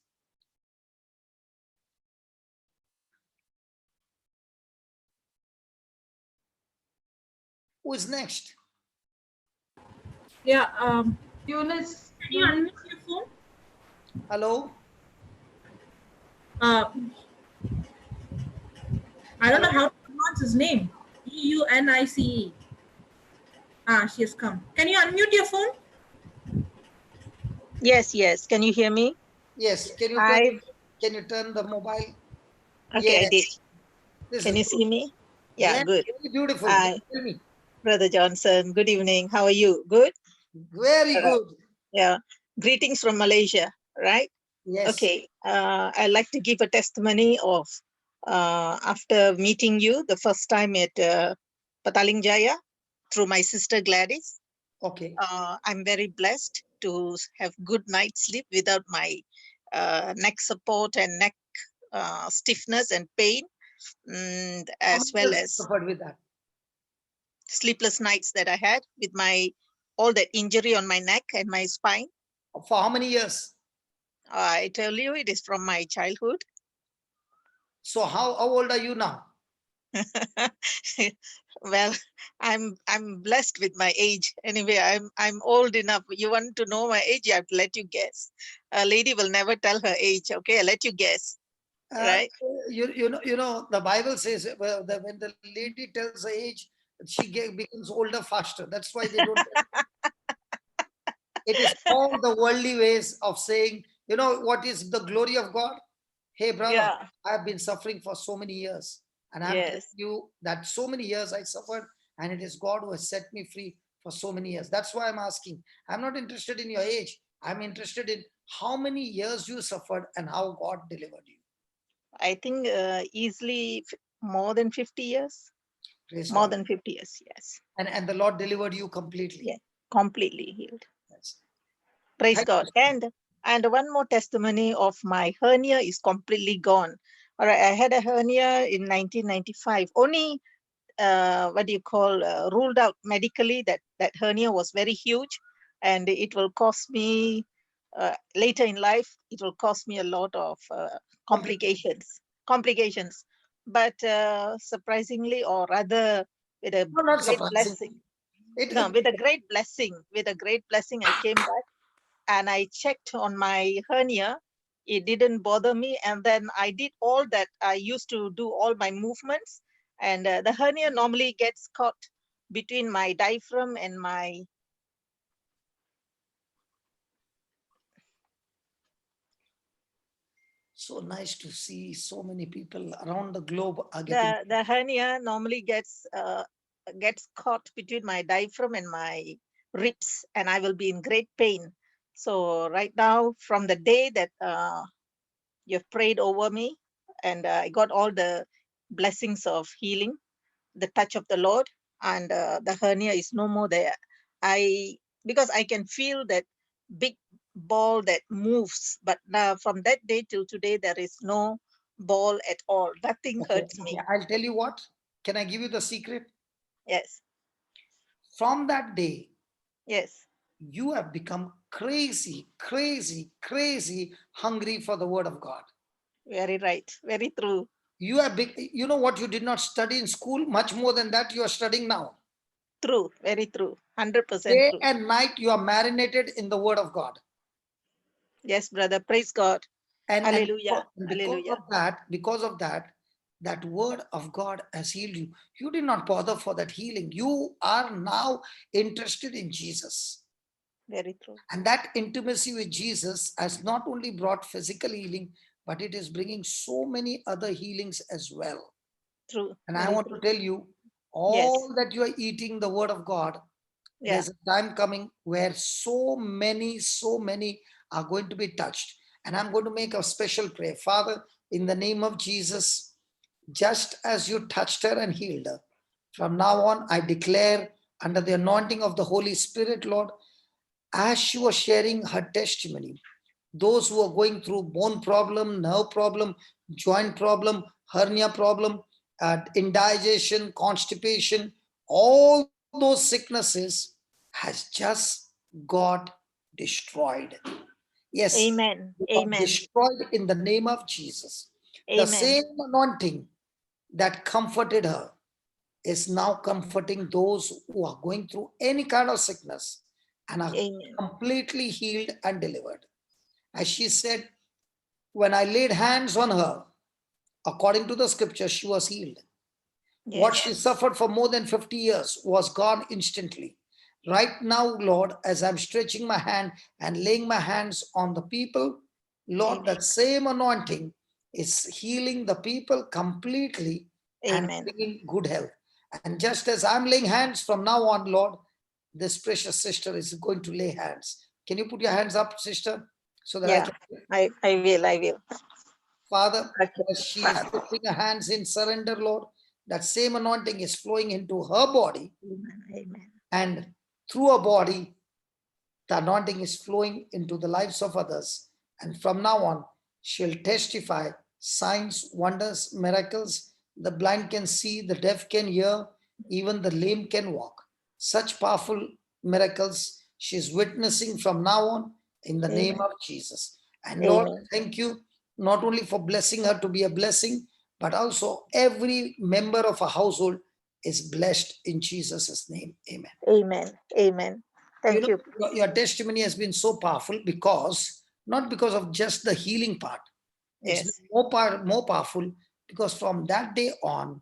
[SPEAKER 1] Who is next?
[SPEAKER 2] Yeah.
[SPEAKER 7] Eunice.
[SPEAKER 2] Can you unmute your phone?
[SPEAKER 1] Hello.
[SPEAKER 2] I don't know how to pronounce his name. Eunice. She has come. Can you unmute your phone?
[SPEAKER 3] Yes. Can you hear me?
[SPEAKER 1] Yes. Can you turn the mobile?
[SPEAKER 3] Okay, I did.
[SPEAKER 1] This
[SPEAKER 3] Can
[SPEAKER 1] is
[SPEAKER 3] you
[SPEAKER 1] good.
[SPEAKER 3] see me? Yeah, good.
[SPEAKER 1] Very beautiful.
[SPEAKER 3] Hi,
[SPEAKER 1] Tell me.
[SPEAKER 3] Brother Johnson. Good evening. How are you? Good?
[SPEAKER 1] Very
[SPEAKER 3] All right.
[SPEAKER 1] good.
[SPEAKER 3] Yeah. Greetings from Malaysia, right?
[SPEAKER 1] Yes.
[SPEAKER 3] Okay. I'd like to give a testimony of after meeting you the first time at Pataling Jaya through my sister Gladys.
[SPEAKER 1] Okay.
[SPEAKER 3] I'm very blessed to have good night's sleep without my neck support and neck stiffness and pain, and
[SPEAKER 1] How
[SPEAKER 3] as
[SPEAKER 1] many
[SPEAKER 3] well
[SPEAKER 1] years
[SPEAKER 3] as
[SPEAKER 1] suffered with that?
[SPEAKER 3] sleepless nights that I had with my all that injury on my neck and my spine.
[SPEAKER 1] For how many years?
[SPEAKER 3] I tell you, it is from my childhood.
[SPEAKER 1] So how old are you now?
[SPEAKER 3] Well, I'm blessed with my age. Anyway, I'm old enough. You want to know my age? I have to let you guess. A lady will never tell her age. Okay, I'll let you guess. Right?
[SPEAKER 1] You know, the Bible says that when the lady tells her age, she becomes older faster. That's why they don't. It is all the worldly ways of saying, you know, what is the glory of God? Hey, brother,
[SPEAKER 3] Yeah.
[SPEAKER 1] I have been suffering for so many years. And I'm telling
[SPEAKER 3] Yes.
[SPEAKER 1] you that so many years I suffered, and it is God who has set me free for so many years. That's why I'm asking. I'm not interested in your age. I'm interested in how many years you suffered and how God delivered you.
[SPEAKER 3] I think easily more than 50 years.
[SPEAKER 1] Praise
[SPEAKER 3] More
[SPEAKER 1] God.
[SPEAKER 3] than 50 years. Yes.
[SPEAKER 1] And the Lord delivered you completely.
[SPEAKER 3] Yeah. Completely healed.
[SPEAKER 1] Yes.
[SPEAKER 3] Praise
[SPEAKER 1] Thank
[SPEAKER 3] God. And one more testimony of my hernia is completely gone. All right, I had a hernia in 1995. Only what do you call ruled out medically that hernia was very huge, and it will cost me later in life. It will cost me a lot of complications. But surprisingly, or rather, with a
[SPEAKER 1] No, not
[SPEAKER 3] great
[SPEAKER 1] surprising.
[SPEAKER 3] blessing. With a great blessing, I came back. And I checked on my hernia. It didn't bother me. And then I did all that. I used to do all my movements. And the hernia normally gets caught between my diaphragm and my
[SPEAKER 1] So nice to see so many people around the globe are getting.
[SPEAKER 3] The hernia normally gets caught between my diaphragm and my ribs, and I will be in great pain. So right now, from the day that you've prayed over me, and I got all the blessings of healing, the touch of the Lord, and the hernia is no more there. Because I can feel that big ball that moves, but now from that day till today, there is no ball at all. Nothing
[SPEAKER 1] Okay,
[SPEAKER 3] hurts me.
[SPEAKER 1] okay, I'll tell you what. Can I give you the secret?
[SPEAKER 3] Yes,
[SPEAKER 1] From that day,
[SPEAKER 3] yes,
[SPEAKER 1] you have become crazy, crazy, crazy hungry for the word of God.
[SPEAKER 3] very right, very true,
[SPEAKER 1] You have you know what, you did not study in school, much more than that you are studying now.
[SPEAKER 3] true, very true, 100%
[SPEAKER 1] Day
[SPEAKER 3] true.
[SPEAKER 1] and night you are marinated in the word of God.
[SPEAKER 3] Yes, brother, praise God.
[SPEAKER 1] And
[SPEAKER 3] Hallelujah,
[SPEAKER 1] because
[SPEAKER 3] hallelujah.
[SPEAKER 1] of that, that word of God has healed you. You did not bother for that healing. You are now interested in Jesus.
[SPEAKER 3] Very true.
[SPEAKER 1] And that intimacy with Jesus has not only brought physical healing, but it is bringing so many other healings as well.
[SPEAKER 3] True.
[SPEAKER 1] And I
[SPEAKER 3] Very
[SPEAKER 1] want
[SPEAKER 3] true.
[SPEAKER 1] to tell you,
[SPEAKER 3] Yes.
[SPEAKER 1] all that you are eating the word of God,
[SPEAKER 3] Yeah.
[SPEAKER 1] there's a time coming where so many are going to be touched. And I'm going to make a special prayer. Father, in the name of Jesus, just as you touched her and healed her, from now on, I declare under the anointing of the Holy Spirit, Lord, as she was sharing her testimony, those who are going through bone problem, nerve problem, joint problem, hernia problem, indigestion, constipation, all those sicknesses has just got destroyed. Yes,
[SPEAKER 3] Amen.
[SPEAKER 1] they got
[SPEAKER 3] Amen.
[SPEAKER 1] destroyed in the name of Jesus. The
[SPEAKER 3] Amen.
[SPEAKER 1] same anointing that comforted her is now comforting those who are going through any kind of sickness and are
[SPEAKER 3] Amen.
[SPEAKER 1] completely healed and delivered. As she said, when I laid hands on her, according to the scripture, she was healed. What
[SPEAKER 3] Yes.
[SPEAKER 1] she suffered for more than 50 years was gone instantly. Right now, Lord, as I'm stretching my hand and laying my hands on the people, Lord,
[SPEAKER 3] Amen.
[SPEAKER 1] that same anointing is healing the people completely and
[SPEAKER 3] Amen.
[SPEAKER 1] bringing good health. And just as I'm laying hands from now on, Lord, this precious sister is going to lay hands. Can you put your hands up, sister, so that I
[SPEAKER 3] Yeah.
[SPEAKER 1] can?
[SPEAKER 3] I will.
[SPEAKER 1] Father,
[SPEAKER 3] Okay.
[SPEAKER 1] as she is putting her hands in surrender, Lord, that same anointing is flowing into her body,
[SPEAKER 3] Amen. Amen.
[SPEAKER 1] and through her body, the anointing is flowing into the lives of others. And from now on, she'll testify signs, wonders, miracles. The blind can see, the deaf can hear, even the lame can walk. Such powerful miracles she's witnessing from now on in the name
[SPEAKER 3] Amen.
[SPEAKER 1] of Jesus. And Lord,
[SPEAKER 3] Amen.
[SPEAKER 1] thank you not only for blessing her to be a blessing, but also every member of a household is blessed in Jesus' name. Amen.
[SPEAKER 3] Amen. Amen.
[SPEAKER 1] You
[SPEAKER 3] Thank
[SPEAKER 1] know,
[SPEAKER 3] you.
[SPEAKER 1] your testimony has been so powerful because not because of just the healing part. It's
[SPEAKER 3] Yes.
[SPEAKER 1] been more powerful because from that day on,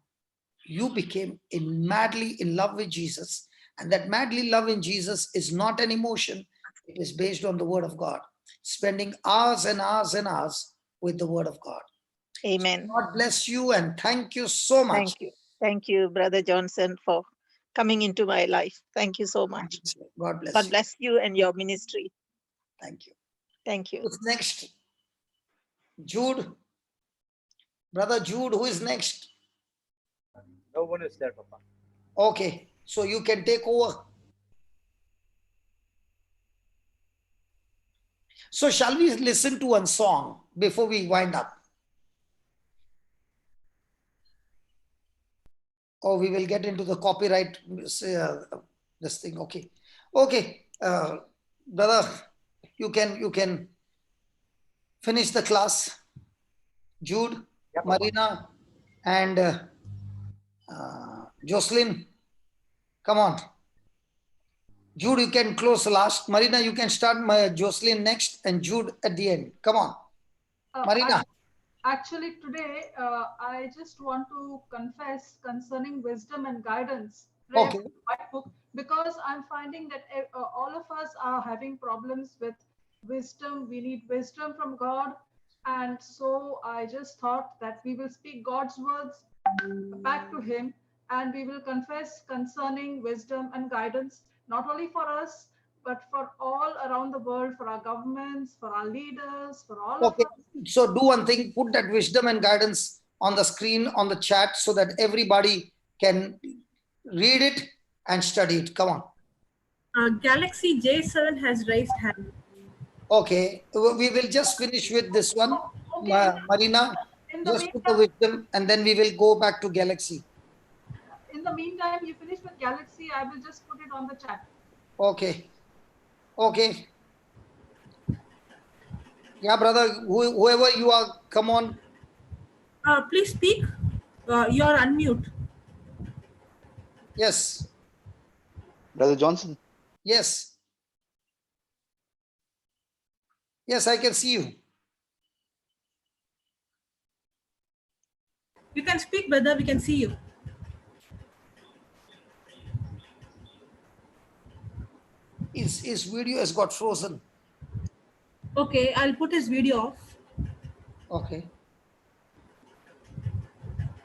[SPEAKER 1] you became madly in love with Jesus. And that madly love in Jesus is not an emotion. It is based on the word of God, spending hours and hours and hours with the word of God.
[SPEAKER 3] Amen.
[SPEAKER 1] God bless you and thank you so much.
[SPEAKER 3] Thank you. Thank you, Brother Johnson, for coming into my life. Thank you so much.
[SPEAKER 1] God bless
[SPEAKER 3] God
[SPEAKER 1] you.
[SPEAKER 3] bless you and your ministry.
[SPEAKER 1] Thank you.
[SPEAKER 3] Thank you.
[SPEAKER 1] Who's next? Jude. Brother Jude, who is next?
[SPEAKER 11] No one is there, Papa.
[SPEAKER 1] Okay, so you can take over. So shall we listen to one song before we wind up? Or we will get into the copyright, this thing. Okay. Okay, brother, you can finish the class. Jude,
[SPEAKER 11] Yeah, Papa.
[SPEAKER 1] Marina, and Jocelyn, come on. Jude, you can close last. Marina, you can start. My Jocelyn next, and Jude at the end. Come on, Marina.
[SPEAKER 12] Actually, today I just want to confess concerning wisdom and guidance. Prayer
[SPEAKER 1] Okay.
[SPEAKER 12] from the White Book, because I'm finding that all of us are having problems with wisdom. We need wisdom from God, And so I just thought that we will speak God's words back to him, and we will confess concerning wisdom and guidance, not only for us, but for all around the world, for our governments, for our leaders, for all of
[SPEAKER 1] Okay.
[SPEAKER 12] us.
[SPEAKER 1] So do one thing, put that wisdom and guidance on the screen, on the chat, so that everybody can read it and study it. Come on.
[SPEAKER 2] Galaxy J7 has raised hand.
[SPEAKER 1] Okay. We will just finish with this one.
[SPEAKER 12] Okay.
[SPEAKER 1] Marina,
[SPEAKER 12] In the
[SPEAKER 1] just put the
[SPEAKER 12] meantime,
[SPEAKER 1] wisdom and then we will go back to Galaxy.
[SPEAKER 12] you finish with Galaxy. I will just put it on the chat.
[SPEAKER 1] Okay. Okay. Yeah, brother, whoever you are, come on.
[SPEAKER 2] Please speak. You are unmute.
[SPEAKER 1] Yes.
[SPEAKER 13] Brother Johnson.
[SPEAKER 1] Yes. Yes, I can see you.
[SPEAKER 2] You can speak, brother. We can see you.
[SPEAKER 1] His video has got frozen.
[SPEAKER 2] Okay, I'll put his video off.
[SPEAKER 1] Okay.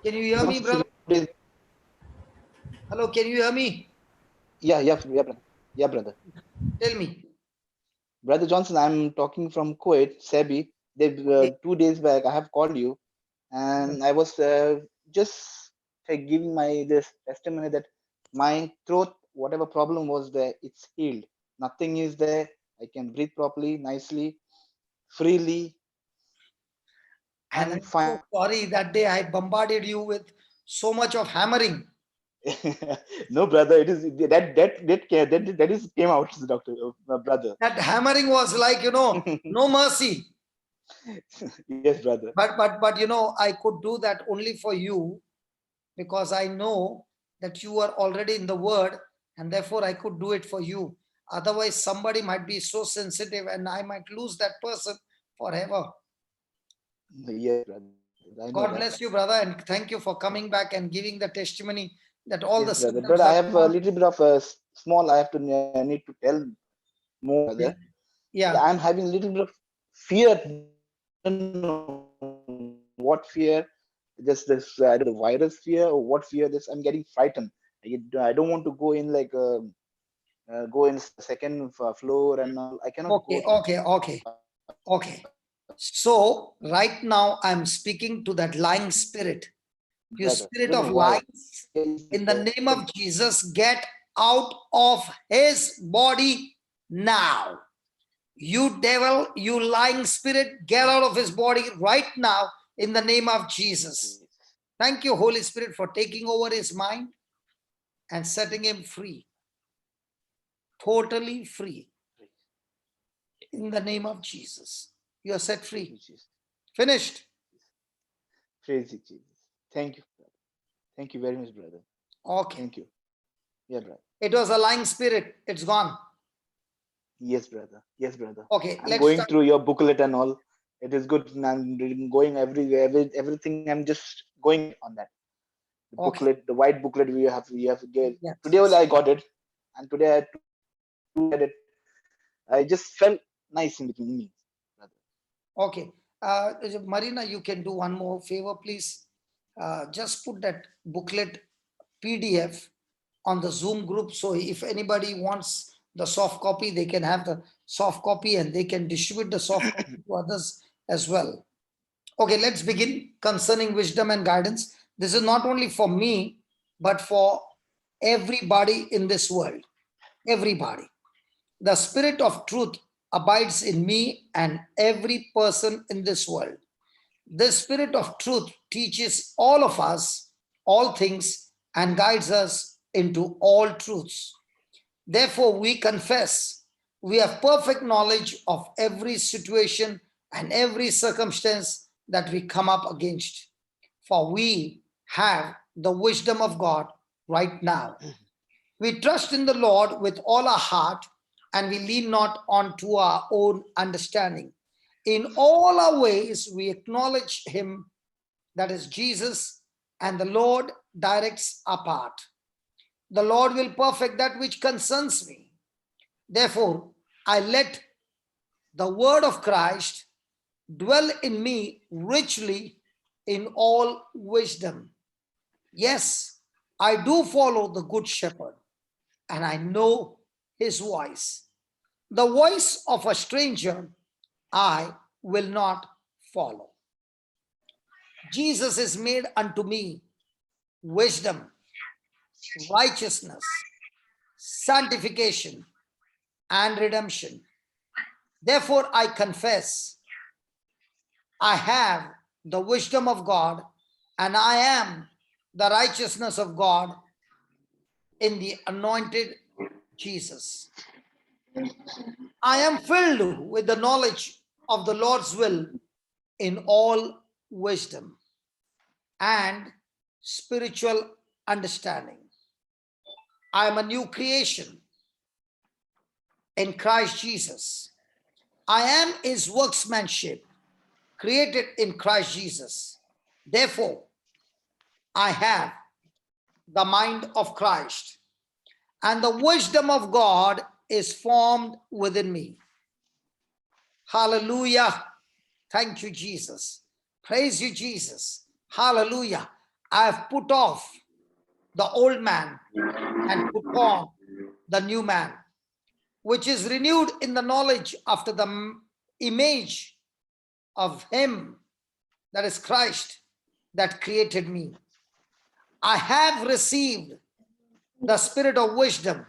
[SPEAKER 1] Can you hear me, brother? Hello, can you hear me?
[SPEAKER 13] Yeah, brother. Yeah, brother.
[SPEAKER 1] Tell me.
[SPEAKER 13] Brother Johnson, I'm talking from Kuwait, Sebi. 2 days back, I have called you, and I was just giving this testimony that my throat, whatever problem was there, it's healed. Nothing is there. I can breathe properly, nicely, freely.
[SPEAKER 1] And I'm so sorry that day I bombarded you with so much of hammering.
[SPEAKER 13] No, brother, it is that is came out, doctor, brother.
[SPEAKER 1] That hammering was like, no mercy.
[SPEAKER 13] Yes, brother.
[SPEAKER 1] But I could do that only for you, because I know that you are already in the word, and therefore I could do it for you. Otherwise, somebody might be so sensitive and I might lose that person forever.
[SPEAKER 13] Yes, brother.
[SPEAKER 1] God bless you, brother, and thank you for coming back and giving the testimony that all the
[SPEAKER 13] brother.
[SPEAKER 1] symptoms
[SPEAKER 13] But I
[SPEAKER 1] are
[SPEAKER 13] have a little bit of a small. I have to need to tell more. Brother.
[SPEAKER 1] Yeah.
[SPEAKER 13] I'm having a little bit of fear. I don't know what fear? Just this the virus fear, or what fear? This I'm getting frightened. I don't want to go in like go in second floor and all. I cannot.
[SPEAKER 1] Okay. So right now I'm speaking to that lying spirit. You spirit of lies, in the name of Jesus, get out of his body now. You devil, you lying spirit, get out of his body right now in the name of Jesus. Thank you, Holy Spirit, for taking over his mind and setting him free. Totally free. In the name of Jesus. You are set free. Finished.
[SPEAKER 13] Praise you, Jesus. Thank you, brother. Thank you very much, brother.
[SPEAKER 1] Okay.
[SPEAKER 13] Thank you. Yeah, brother.
[SPEAKER 1] It was a lying spirit. It's gone.
[SPEAKER 13] Yes, brother. Yes, brother.
[SPEAKER 1] Okay.
[SPEAKER 13] I'm going through your booklet and all. It is good. I'm going everywhere. Everything. I'm just going on that. The booklet, the white booklet we have to get.
[SPEAKER 1] Yes.
[SPEAKER 13] Today only I got it, and today I had to get it. I just felt nice in between me.
[SPEAKER 1] Okay. Marina, you can do one more favor, please. Just put that booklet PDF on the Zoom group. So if anybody wants the soft copy, they can have the soft copy and they can distribute the soft copy to others as well. Okay, let's begin concerning wisdom and guidance. This is not only for me, but for everybody in this world. Everybody. The spirit of truth abides in me and every person in this world. The spirit of truth teaches all of us all things and guides us into all truths. Therefore, we confess we have perfect knowledge of every situation and every circumstance that we come up against. For we have the wisdom of God right now. We trust in the Lord with all our heart, and we lean not onto our own understanding. In all our ways, we acknowledge him, that is Jesus, and the Lord directs our path. The Lord will perfect that which concerns me. Therefore, I let the word of Christ dwell in me richly in all wisdom. Yes, I do follow the Good Shepherd, and I know his voice. The voice of a stranger I will not follow. Jesus is made unto me wisdom, righteousness, sanctification, and redemption. Therefore, I confess I have the wisdom of God, and I am the righteousness of God in the anointed Jesus. I am filled with the knowledge of the Lord's will in all wisdom and spiritual understanding. I am a new creation in Christ Jesus. I am his workmanship, created in Christ Jesus. Therefore, I have the mind of Christ, and the wisdom of God is formed within me. Hallelujah. Thank you, Jesus. Praise you, Jesus. Hallelujah. I have put off the old man and put on the new man, which is renewed in the knowledge after the image of him, that is Christ, that created me. I have received the spirit of wisdom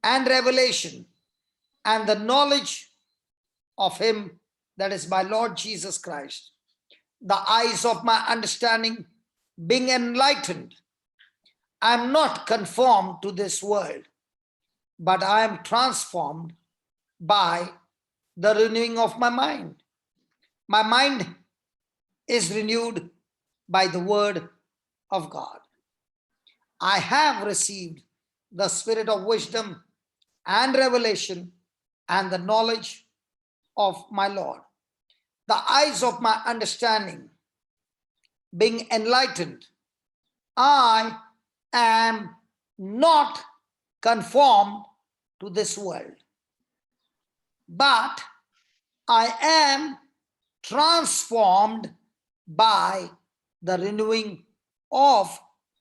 [SPEAKER 1] and revelation and the knowledge of him, that is my Lord Jesus Christ. The eyes of my understanding being enlightened, I am not conformed to this world, but I am transformed by the renewing of my mind. My mind is renewed by the word of God. I have received the spirit of wisdom and revelation and the knowledge of my Lord. The eyes of my understanding being enlightened, I am not conformed to this world, but I am transformed by the renewing of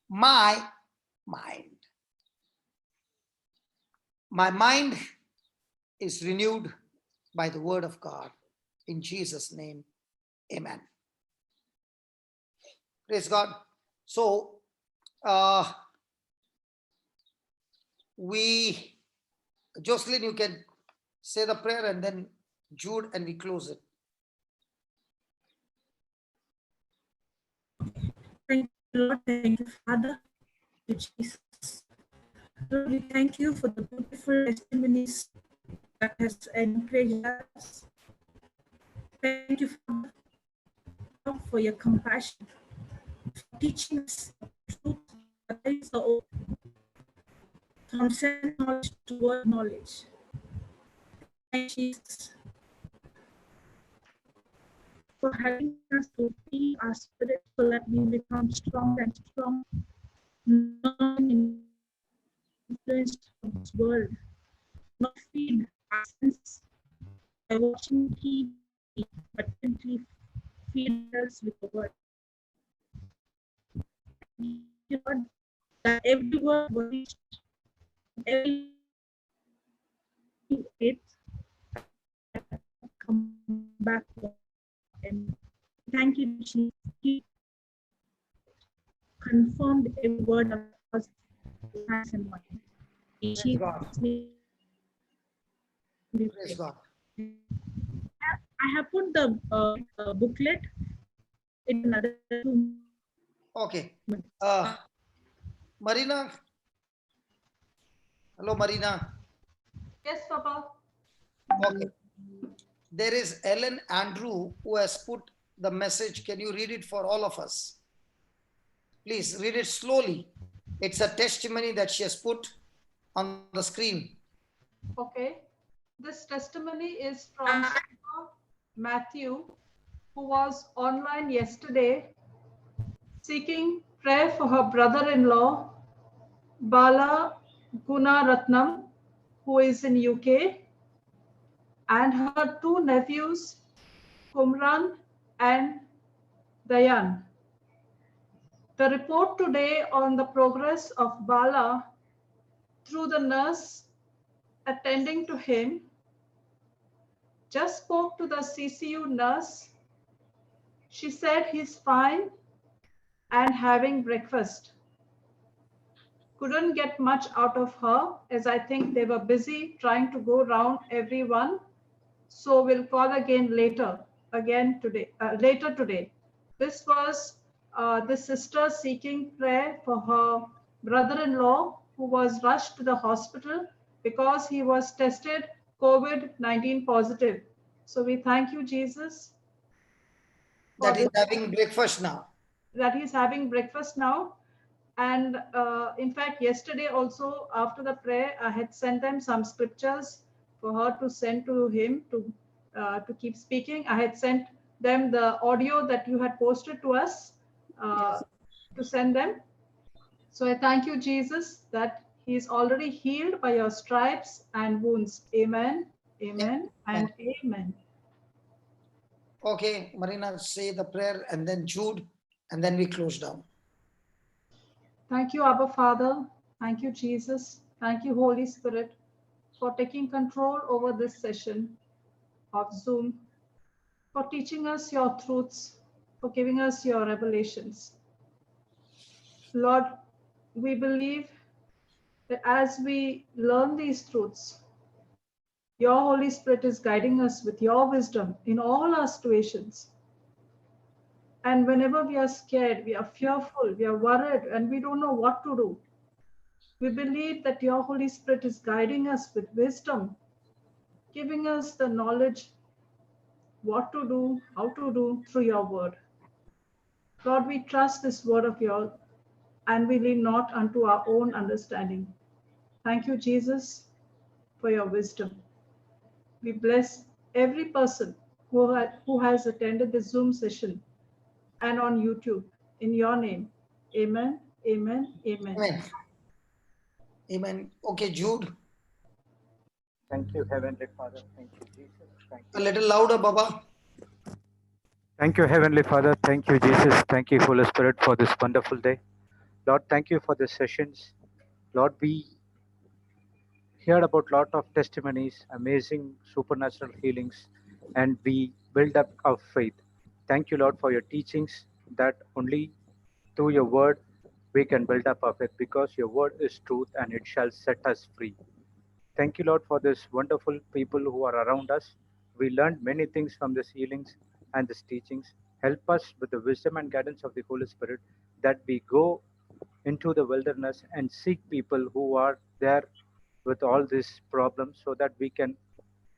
[SPEAKER 1] my mind. My mind is renewed by the word of God. In Jesus' name, amen. Praise God. So, Jocelyn, you can say the prayer, and then Jude, and we close it.
[SPEAKER 2] Thank you, Lord. Thank you, Father. Thank you, Jesus. Lord, we thank you for the beautiful testimonies that has encouraged us. Thank you, Father, for your compassion, for teaching us the truth that is the old, from sense knowledge to word knowledge. Thank you, Jesus, for helping us to feed our spirit so that we become strong and strong, not influenced by this world, not feed our sense by watching TV, but simply feed us with the word. Lord, that every word was reached, every it come back, and thank you, Jesus. He confirmed every word of us and mind. In Jesus' name, we pray.
[SPEAKER 1] Praise God.
[SPEAKER 2] I have put the booklet in another room.
[SPEAKER 1] Okay. Marina. Hello, Marina.
[SPEAKER 12] Yes, Papa.
[SPEAKER 1] Okay. There is Ellen Andrew who has put the message. Can you read it for all of us? Please read it slowly. It's a testimony that she has put on the screen.
[SPEAKER 12] Okay. This testimony is from Matthew, who was online yesterday seeking prayer for her brother-in-law, Bala Gunaratnam, who is in UK, and her two nephews, Kumran, and Dayan. The report today on the progress of Bala through the nurse attending to him just spoke to the CCU nurse. She said he's fine and having breakfast. Couldn't get much out of her as I think they were busy trying to go round everyone. So we'll call again later today. This was the sister seeking prayer for her brother-in-law who was rushed to the hospital because he was tested COVID-19 positive. So we thank you, Jesus.
[SPEAKER 1] That he's having breakfast now.
[SPEAKER 12] That he's having breakfast now. And in fact, yesterday also after the prayer, I had sent them some scriptures for her to send to him to keep speaking. I had sent them the audio that you had posted to us to send them. So I thank you, Jesus, that he is already healed by your stripes and wounds. Amen, amen, and amen.
[SPEAKER 1] Okay, Marina, say the prayer and then Jude, and then we close down.
[SPEAKER 12] Thank you, Abba Father. Thank you, Jesus. Thank you, Holy Spirit, for taking control over this session of Zoom, for teaching us your truths, for giving us your revelations. Lord, we believe that as we learn these truths, your Holy Spirit is guiding us with your wisdom in all our situations. And whenever we are scared, we are fearful, we are worried, and we don't know what to do, we believe that your Holy Spirit is guiding us with wisdom, giving us the knowledge what to do, how to do through your word. Lord, we trust this word of yours and we lean not unto our own understanding. Thank you, Jesus, for your wisdom. We bless every person who has attended the Zoom session and on YouTube. In your name, amen, amen, amen.
[SPEAKER 1] Amen. Amen. Okay, Jude.
[SPEAKER 11] Thank you, Heavenly Father. Thank you, Jesus. Thank
[SPEAKER 1] A
[SPEAKER 11] you.
[SPEAKER 1] little louder, Baba.
[SPEAKER 11] Thank you, Heavenly Father. Thank you, Jesus. Thank you, Holy Spirit, for this wonderful day. Lord, thank you for the sessions. Lord, we heard about lot of testimonies, amazing supernatural healings, and we build up our faith. Thank you, Lord, for your teachings that only through your word we can build up our faith because your word is truth and it shall set us free. Thank you, Lord, for this wonderful people who are around us. We learned many things from these healings and these teachings. Help us with the wisdom and guidance of the Holy Spirit that we go into the wilderness and seek people who are there with all these problems so that we can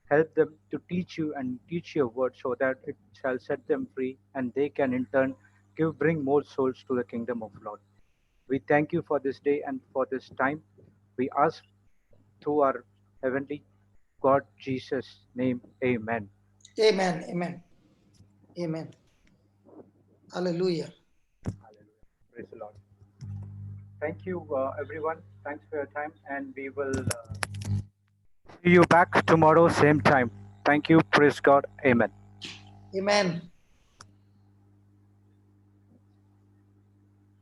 [SPEAKER 11] help them to teach you and teach your word so that it shall set them free and they can in turn bring more souls to the kingdom of Lord. We thank you for this day and for this time. We ask through our heavenly God, Jesus' name, amen.
[SPEAKER 1] Amen. Amen. Amen. Hallelujah.
[SPEAKER 11] Praise the Lord. Thank you, everyone. Thanks for your time, and we will see you back tomorrow, same time. Thank you. Praise God. Amen.
[SPEAKER 1] Amen.